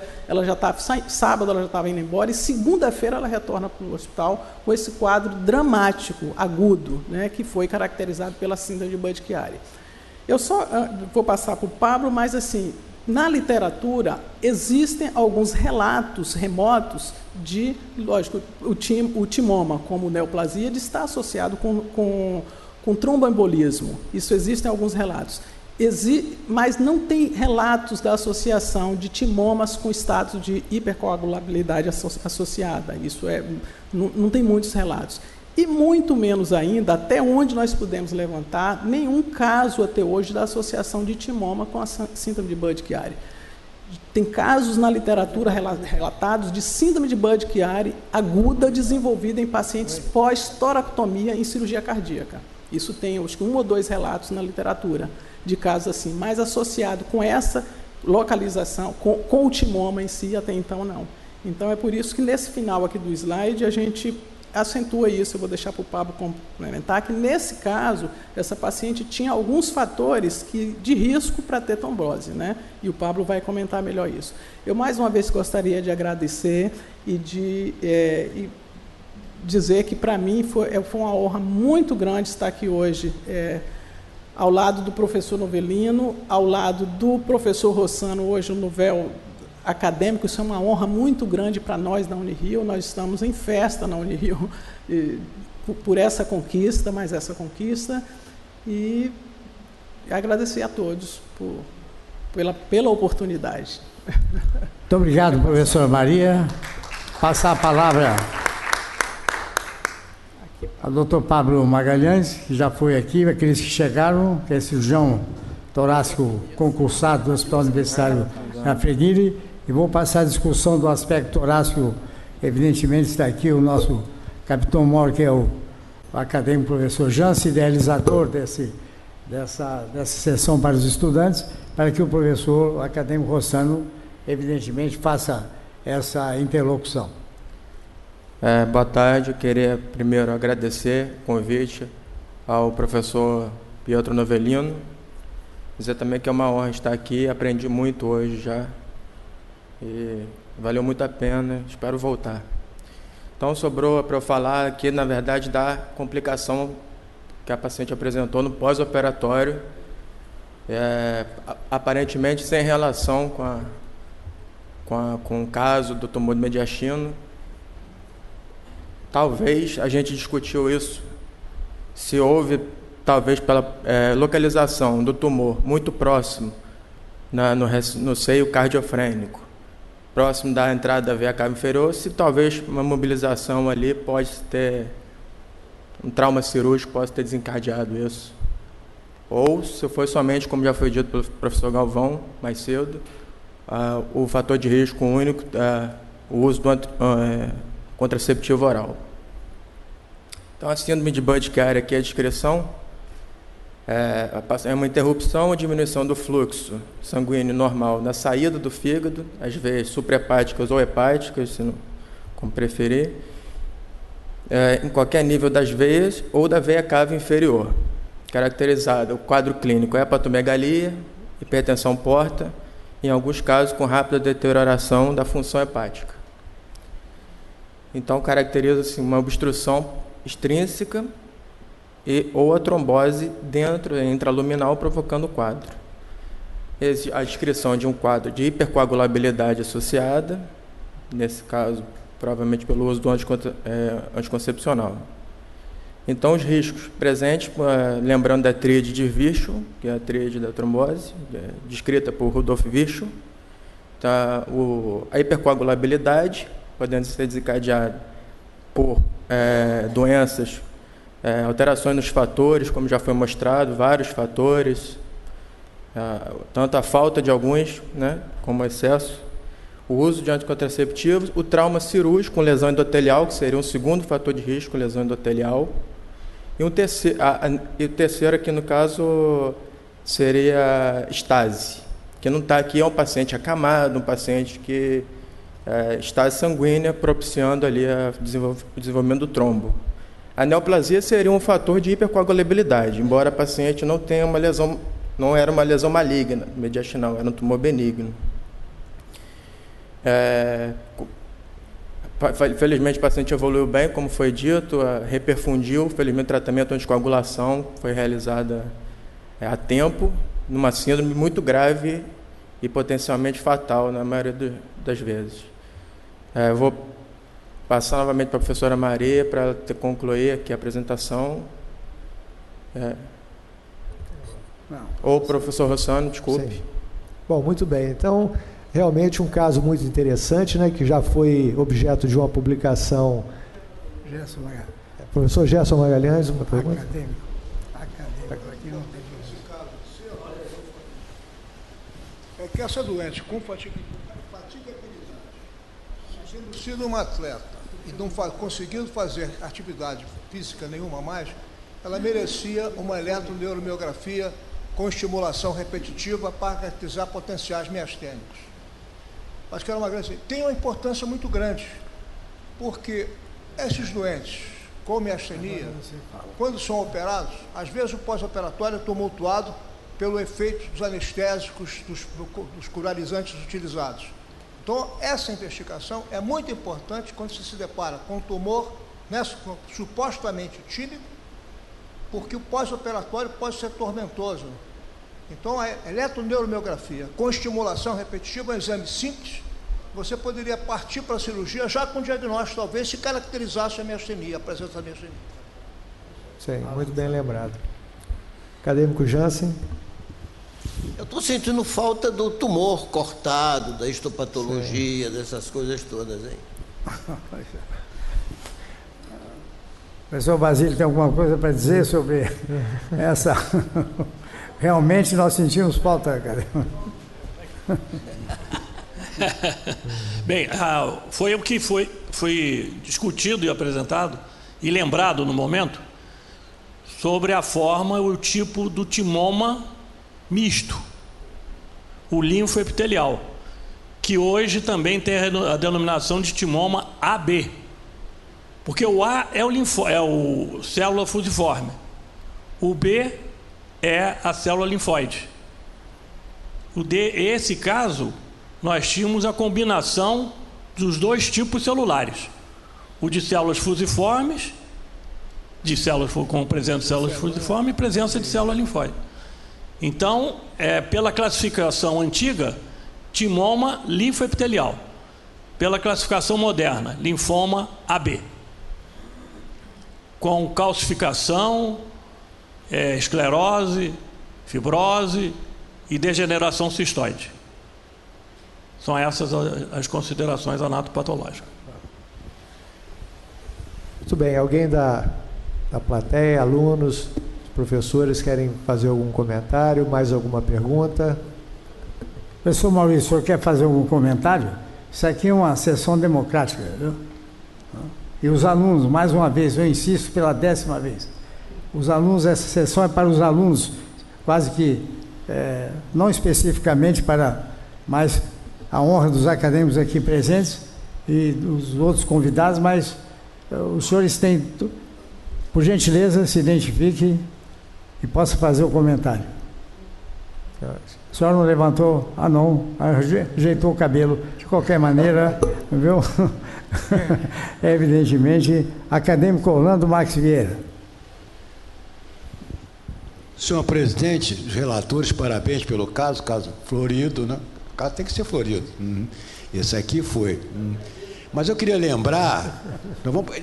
sábado ela já estava indo embora, e segunda-feira ela retorna para o hospital com esse quadro dramático, agudo, né, que foi caracterizado pela síndrome de Budd-Chiari. Eu só vou passar para o Pablo, mas assim, Na literatura, existem alguns relatos remotos de, lógico, o timoma, como neoplasia, está associado com tromboembolismo. Isso existem alguns relatos. Mas não tem relatos da associação de timomas com status de hipercoagulabilidade associada. Isso não tem muitos relatos. E muito menos ainda, até onde nós pudemos levantar, nenhum caso até hoje da associação de timoma com a síndrome de Budd-Chiari. Tem casos na literatura relatados de síndrome de Budd-Chiari aguda desenvolvida em pacientes pós-toractomia em cirurgia cardíaca. Isso tem, acho que 1 ou 2 relatos na literatura de casos assim, mas associado com essa localização, com o timoma em si, até então não. Então é por isso que nesse final aqui do slide a gente acentua isso. Eu vou deixar para o Pablo complementar, que nesse caso, essa paciente tinha alguns fatores de risco para ter trombose, né? E o Pablo vai comentar melhor isso. Eu, mais uma vez, gostaria de agradecer e de dizer que, para mim, foi uma honra muito grande estar aqui hoje, ao lado do professor Novelino, ao lado do professor Rossano, hoje no véu acadêmico. Isso é uma honra muito grande para nós da Unirio. Nós estamos em festa na Unirio por essa conquista, mais essa conquista, e agradecer a todos pela oportunidade. Muito obrigado, professora Maria. Passar a palavra ao doutor Pablo Magalhães, que já foi aqui, aqueles que chegaram, que é cirurgião torácico concursado do Hospital Universitário Gafreguini. E vou passar a discussão do aspecto torácico. Evidentemente está aqui o nosso capitão mor, que é o acadêmico professor Jance, idealizador dessa sessão para os estudantes, para que o professor acadêmico Rossano, evidentemente, faça essa interlocução. Boa tarde. Eu queria primeiro agradecer o convite ao professor Pietro Novelino. Dizer também que é uma honra estar aqui, aprendi muito hoje já. E valeu muito a pena, espero voltar. Então, sobrou para eu falar aqui, na verdade, da complicação que a paciente apresentou no pós-operatório, aparentemente sem relação com o caso do tumor do mediastino. Talvez a gente discutiu isso, se houve, talvez pela localização do tumor muito próximo no seio cardiofrênico, próximo da entrada da veia cava inferior, se talvez uma mobilização ali pode ter, um trauma cirúrgico pode ter desencadeado isso. Ou se foi somente, como já foi dito pelo professor Galvão mais cedo, o fator de risco único, o uso do contraceptivo oral. Então, a síndrome de Budd-Chiari, aqui a descrição, é uma interrupção ou diminuição do fluxo sanguíneo normal na saída do fígado, as veias suprahepáticas ou hepáticas, como preferir, em qualquer nível das veias ou da veia cava inferior, caracterizada, o quadro clínico é hepatomegalia, hipertensão porta, em alguns casos com rápida deterioração da função hepática. Então, caracteriza-se uma obstrução extrínseca ou a trombose intraluminal provocando o quadro. A descrição de um quadro de hipercoagulabilidade associada, nesse caso, provavelmente pelo uso do anticoncepcional. Então, os riscos presentes, lembrando da tríade de Virchow, que é a tríade da trombose, descrita por Rudolf Virchow, tá, a hipercoagulabilidade, podendo ser desencadeada por doenças, alterações nos fatores, como já foi mostrado, vários fatores, tanto a falta de alguns, né, como o excesso, o uso de anticontraceptivos, o trauma cirúrgico com lesão endotelial, que seria um segundo fator de risco, lesão endotelial, e o terceiro aqui, no caso, seria estase, que não está aqui, é um paciente acamado, um paciente que estase sanguínea, propiciando ali o desenvolvimento do trombo. A neoplasia seria um fator de hipercoagulabilidade, embora a paciente não tenha uma lesão, não era uma lesão maligna, mediastinal, era um tumor benigno. Felizmente o paciente evoluiu bem, como foi dito, reperfundiu, felizmente o tratamento anticoagulação foi realizado a tempo, numa síndrome muito grave e potencialmente fatal na maioria das vezes. Vou passar novamente para a professora Maria para concluir aqui a apresentação. Ou o professor Rossano, desculpe. Sim. Bom, muito bem. Então, realmente um caso muito interessante, né, que já foi objeto de uma publicação. Gerson Magalhães. Professor Gerson Magalhães, uma pergunta? Acadêmico. Aqui não tem. É que essa doente com fatiga sendo uma atleta e não conseguindo fazer atividade física nenhuma mais, ela merecia uma eletroneuromiografia com estimulação repetitiva para caracterizar potenciais miastênicos. Acho que era uma grande... Tem uma importância muito grande, porque esses doentes com miastenia, quando são operados, às vezes o pós-operatório é tumultuado pelo efeito dos anestésicos, dos curalizantes utilizados. Então, essa investigação é muito importante quando se depara com um tumor, né, supostamente tímido, porque o pós-operatório pode ser tormentoso. Então, a eletroneuromiografia com estimulação repetitiva é um exame simples. Você poderia partir para a cirurgia já com diagnóstico, talvez, se caracterizasse a miastenia, a presença da miastenia. Sim, muito bem lembrado. Acadêmico Jansen. Eu estou sentindo falta do tumor cortado, da histopatologia, dessas coisas todas aí. Professor Basílio, tem alguma coisa para dizer sobre essa? Realmente nós sentimos falta, cara. Bem, foi o que foi discutido e apresentado e lembrado no momento sobre a forma e o tipo do timoma misto, o linfoepitelial, que hoje também tem a denominação de timoma AB, porque o A é o célula fusiforme, o B é a célula linfóide. Esse caso, nós tínhamos a combinação dos dois tipos celulares, o de células fusiformes, com presença de células fusiformes e presença de célula linfóide. Então, pela classificação antiga, timoma linfoepitelial. Pela classificação moderna, linfoma AB. Com calcificação, esclerose, fibrose e degeneração cistoide. São essas as considerações anatopatológicas. Muito bem. Alguém da plateia, alunos, professores, querem fazer algum comentário? Mais alguma pergunta? Professor Maurício, o senhor quer fazer algum comentário? Isso aqui é uma sessão democrática, viu? E os alunos, mais uma vez, eu insisto pela 10ª vez, os alunos, essa sessão é para os alunos, quase que, não especificamente para, mas a honra dos acadêmicos aqui presentes e dos outros convidados, mas os senhores têm, por gentileza, se identifiquem e possa fazer o comentário. A senhora não levantou? Ah, não, ajeitou o cabelo. De qualquer maneira, viu? Evidentemente, acadêmico Orlando Max Vieira. Senhor presidente, os relatores, parabéns pelo caso florido, né? O caso tem que ser florido. Esse aqui foi. Mas eu queria lembrar,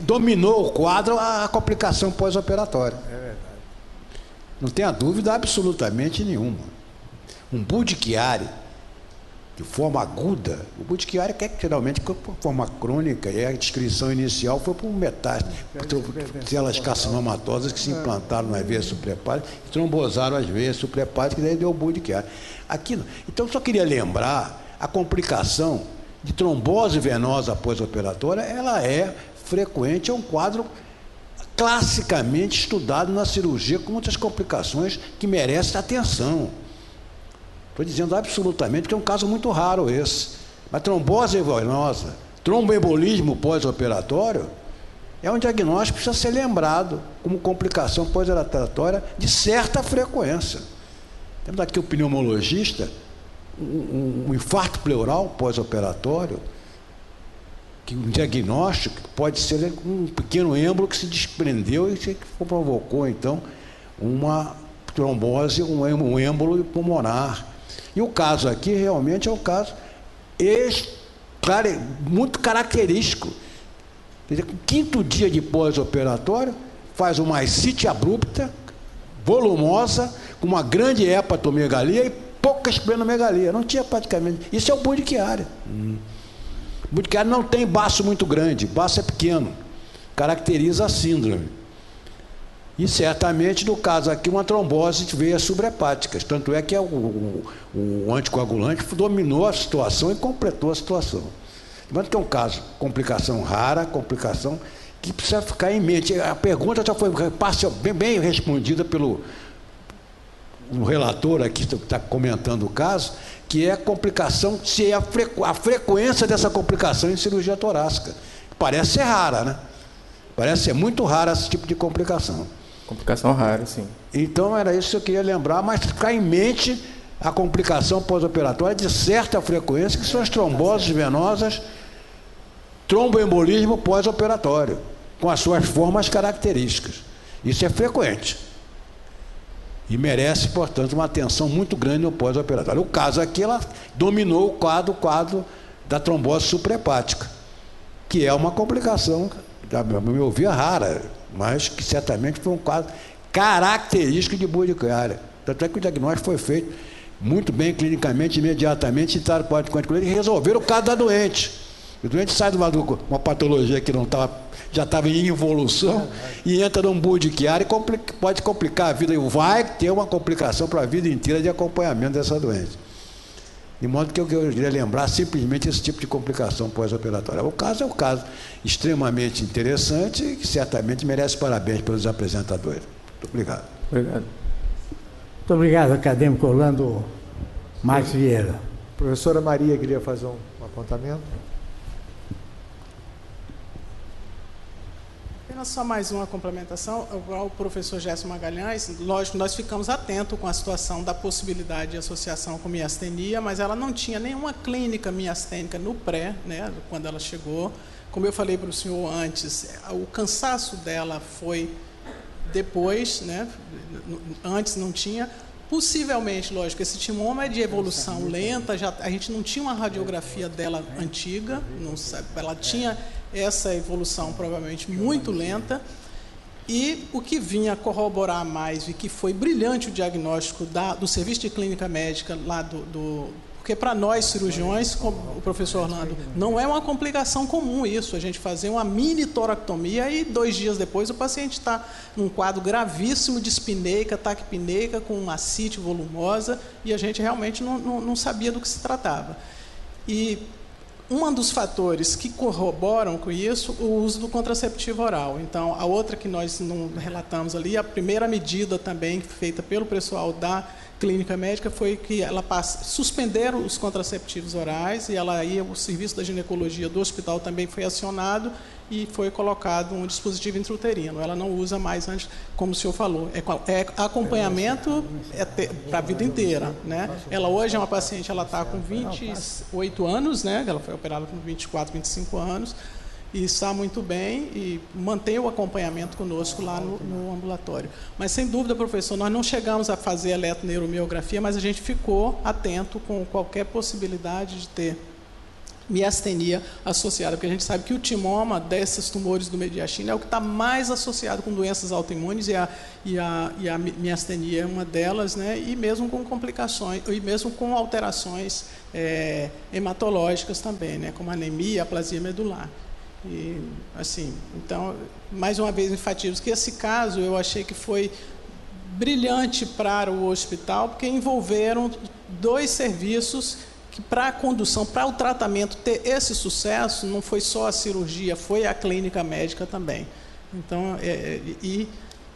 dominou o quadro a complicação pós-operatória. É verdade. Não tenha dúvida absolutamente nenhuma. Um Budd-Chiari de forma aguda, o Budd-Chiari é que geralmente de forma crônica, e a descrição inicial foi por metástase, células carcinomatosas que se implantaram nas veias suprahepáticas e trombosaram as veias suprahepáticas, e daí deu o Budd-Chiari. Aqui, então, só queria lembrar, a complicação de trombose venosa pós-operatória, ela é frequente, é um quadro classicamente estudado na cirurgia com muitas complicações que merecem atenção. Estou dizendo absolutamente que é um caso muito raro esse. Mas trombose venosa, tromboembolismo pós-operatório, é um diagnóstico que precisa ser lembrado como complicação pós-operatória de certa frequência. Temos aqui o pneumologista, um infarto pleural pós-operatório, que um diagnóstico pode ser um pequeno êmbolo que se desprendeu e que provocou, então, uma trombose, um êmbolo pulmonar. E o caso aqui realmente é um caso muito característico. Quer dizer, no 5º dia de pós-operatório, faz uma ascite abrupta, volumosa, com uma grande hepatomegalia e pouca esplenomegalia. Não tinha praticamente. Isso é o Budd-Chiari. O Budd-Chiari não tem baço muito grande, baço é pequeno. Caracteriza a síndrome. E certamente, no caso aqui, uma trombose de veias subrahepáticas. Tanto é que o anticoagulante dominou a situação e completou a situação. De modo que é um caso, complicação rara, complicação que precisa ficar em mente. A pergunta já foi bem respondida pelo relator aqui, que está comentando o caso, que é a complicação, se é a frequência dessa complicação em cirurgia torácica. Parece ser rara, né? Parece ser muito rara esse tipo de complicação. Complicação rara, sim. Então, era isso que eu queria lembrar, mas ficar em mente a complicação pós-operatória de certa frequência, que são as tromboses venosas, tromboembolismo pós-operatório, com as suas formas características. Isso é frequente. E merece, portanto, uma atenção muito grande no pós-operatório. O caso aqui, ela dominou o quadro da trombose suprahepática, que é uma complicação, a meu ver, rara, mas que certamente foi um quadro característico de Budd-Chiari. Tanto é que o diagnóstico foi feito muito bem clinicamente, imediatamente, e resolveram o caso da doente. O doente sai de uma patologia que já estava em evolução e entra num Budd-Chiari e pode complicar a vida, e vai ter uma complicação para a vida inteira de acompanhamento dessa doença. De modo que eu queria lembrar simplesmente esse tipo de complicação pós-operatória. O caso é um caso extremamente interessante e que certamente merece parabéns pelos apresentadores. Muito obrigado. Obrigado. Muito obrigado, acadêmico Orlando Marques Vieira. Professora Maria queria fazer um apontamento. Apenas só mais uma complementação ao professor Gerson Magalhães. Lógico, nós ficamos atentos com a situação da possibilidade de associação com miastenia, mas ela não tinha nenhuma clínica miastênica no pré, né, quando ela chegou. Como eu falei para o senhor antes, o cansaço dela foi depois, né, antes não tinha. Possivelmente, lógico, esse timoma é de evolução lenta, a gente não tinha uma radiografia dela antiga, não sabe, ela tinha essa evolução provavelmente muito lenta, e o que vinha corroborar mais, e que foi brilhante o diagnóstico do serviço de clínica médica lá porque para nós cirurgiões, como o professor Orlando, não é uma complicação comum isso, a gente fazer uma mini toractomia e 2 dias depois o paciente está num quadro gravíssimo de espineica, taquipneica, com uma ascite volumosa, e a gente realmente não sabia do que se tratava. E um dos fatores que corroboram com isso, o uso do contraceptivo oral. Então, a outra que nós não relatamos ali, a primeira medida também feita pelo pessoal da clínica médica foi que suspenderam os contraceptivos orais, e o serviço da ginecologia do hospital também foi acionado e foi colocado um dispositivo intrauterino. Ela não usa mais antes, como o senhor falou, é acompanhamento para a vida inteira, né? Ela hoje é uma paciente, ela está com 28 anos, né? Ela foi operada com 24, 25 anos, e está muito bem e mantém o acompanhamento conosco lá no ambulatório. Mas, sem dúvida, professor, nós não chegamos a fazer eletroneuromiografia, mas a gente ficou atento com qualquer possibilidade de ter miastenia associada, porque a gente sabe que o timoma desses tumores do mediastino é o que está mais associado com doenças autoimunes, e a miastenia é uma delas, né? E mesmo com complicações, e mesmo com alterações hematológicas também, né? Como anemia, aplasia medular. E, assim, então, mais uma vez enfatizo que esse caso eu achei que foi brilhante para o hospital, porque envolveram 2 serviços que, para a condução, para o tratamento ter esse sucesso, não foi só a cirurgia, foi a clínica médica também. Então, e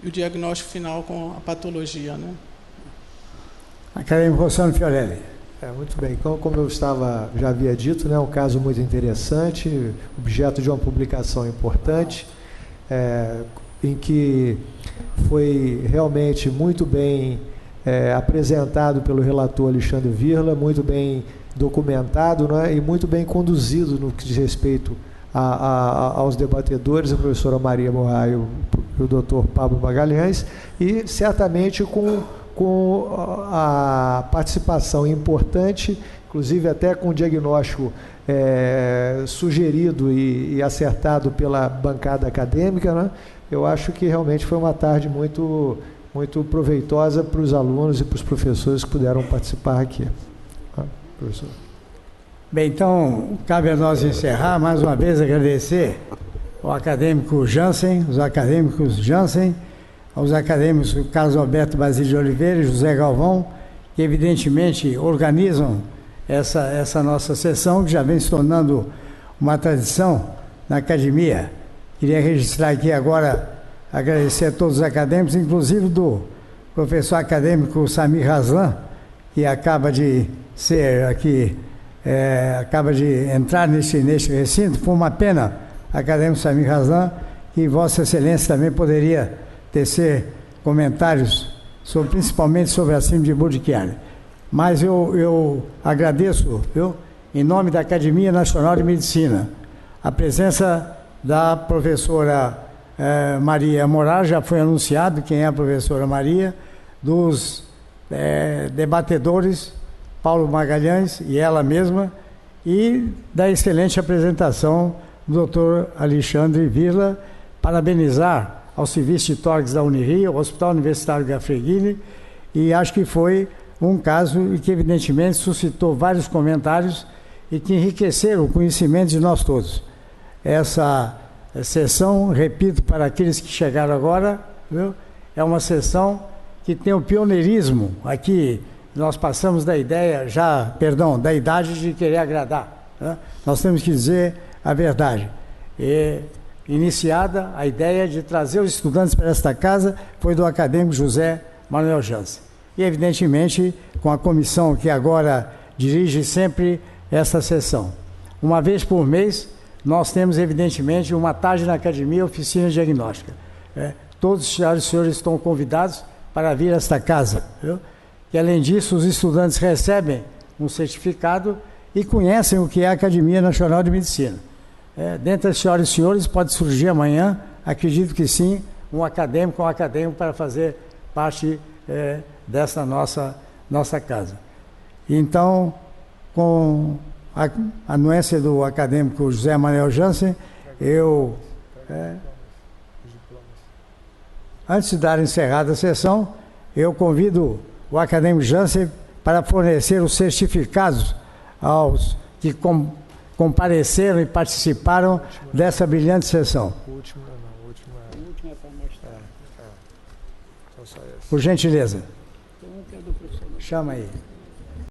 o diagnóstico final com a patologia, né? Acadêmico Rossano Fiorelli. Muito bem, como eu já havia dito, né, um caso muito interessante, objeto de uma publicação importante, em que foi realmente muito bem apresentado pelo relator Alexandre Virla, muito bem documentado, né, e muito bem conduzido no que diz respeito aos debatedores, a professora Maria Moraes e o doutor Pablo Magalhães, e certamente com com a participação importante, inclusive até com o diagnóstico sugerido e acertado pela bancada acadêmica, né? Eu acho que realmente foi uma tarde muito proveitosa para os alunos e para os professores que puderam participar aqui. Professor. Bem, então, cabe a nós encerrar, mais uma vez agradecer ao acadêmico Jansen, os acadêmicos Jansen, aos acadêmicos Carlos Alberto Basílio de Oliveira e José Galvão, que evidentemente organizam essa nossa sessão, que já vem se tornando uma tradição na academia. Queria registrar aqui agora, agradecer a todos os acadêmicos, inclusive do professor acadêmico Samir Razlan, que acaba de ser aqui, acaba de entrar neste recinto. Foi uma pena, acadêmico Samir Razlan, que Vossa Excelência também poderia tecer comentários, principalmente sobre a síndrome de Burdick-Hellman. Mas eu agradeço, em nome da Academia Nacional de Medicina, a presença da professora Maria Morar, já foi anunciado quem é a professora Maria, dos debatedores, Paulo Magalhães e ela mesma, e da excelente apresentação do Dr. Alexandre Virla, parabenizar ao Serviço de Tórax da Unirio, ao Hospital Universitário Gafreguini, e acho que foi um caso que evidentemente suscitou vários comentários e que enriqueceram o conhecimento de nós todos. Essa sessão, repito para aqueles que chegaram agora, é uma sessão que tem o pioneirismo. Aqui nós passamos da idade de querer agradar. Nós temos que dizer a verdade. Iniciada a ideia de trazer os estudantes para esta casa foi do acadêmico José Manuel Jansen. E, evidentemente, com a comissão que agora dirige sempre essa sessão. Uma vez por mês, nós temos, evidentemente, uma tarde na academia, oficina diagnóstica. Todos os senhores estão convidados para vir a esta casa. E, além disso, os estudantes recebem um certificado e conhecem o que é a Academia Nacional de Medicina. Dentre as senhoras e senhores, pode surgir amanhã, acredito que sim, um acadêmico para fazer parte dessa nossa casa. Então, com a anuência do acadêmico José Manuel Jansen, antes de dar encerrada a sessão, eu convido o acadêmico Jansen para fornecer os certificados aos que compareceram e participaram dessa brilhante sessão. Por gentileza. Chama aí.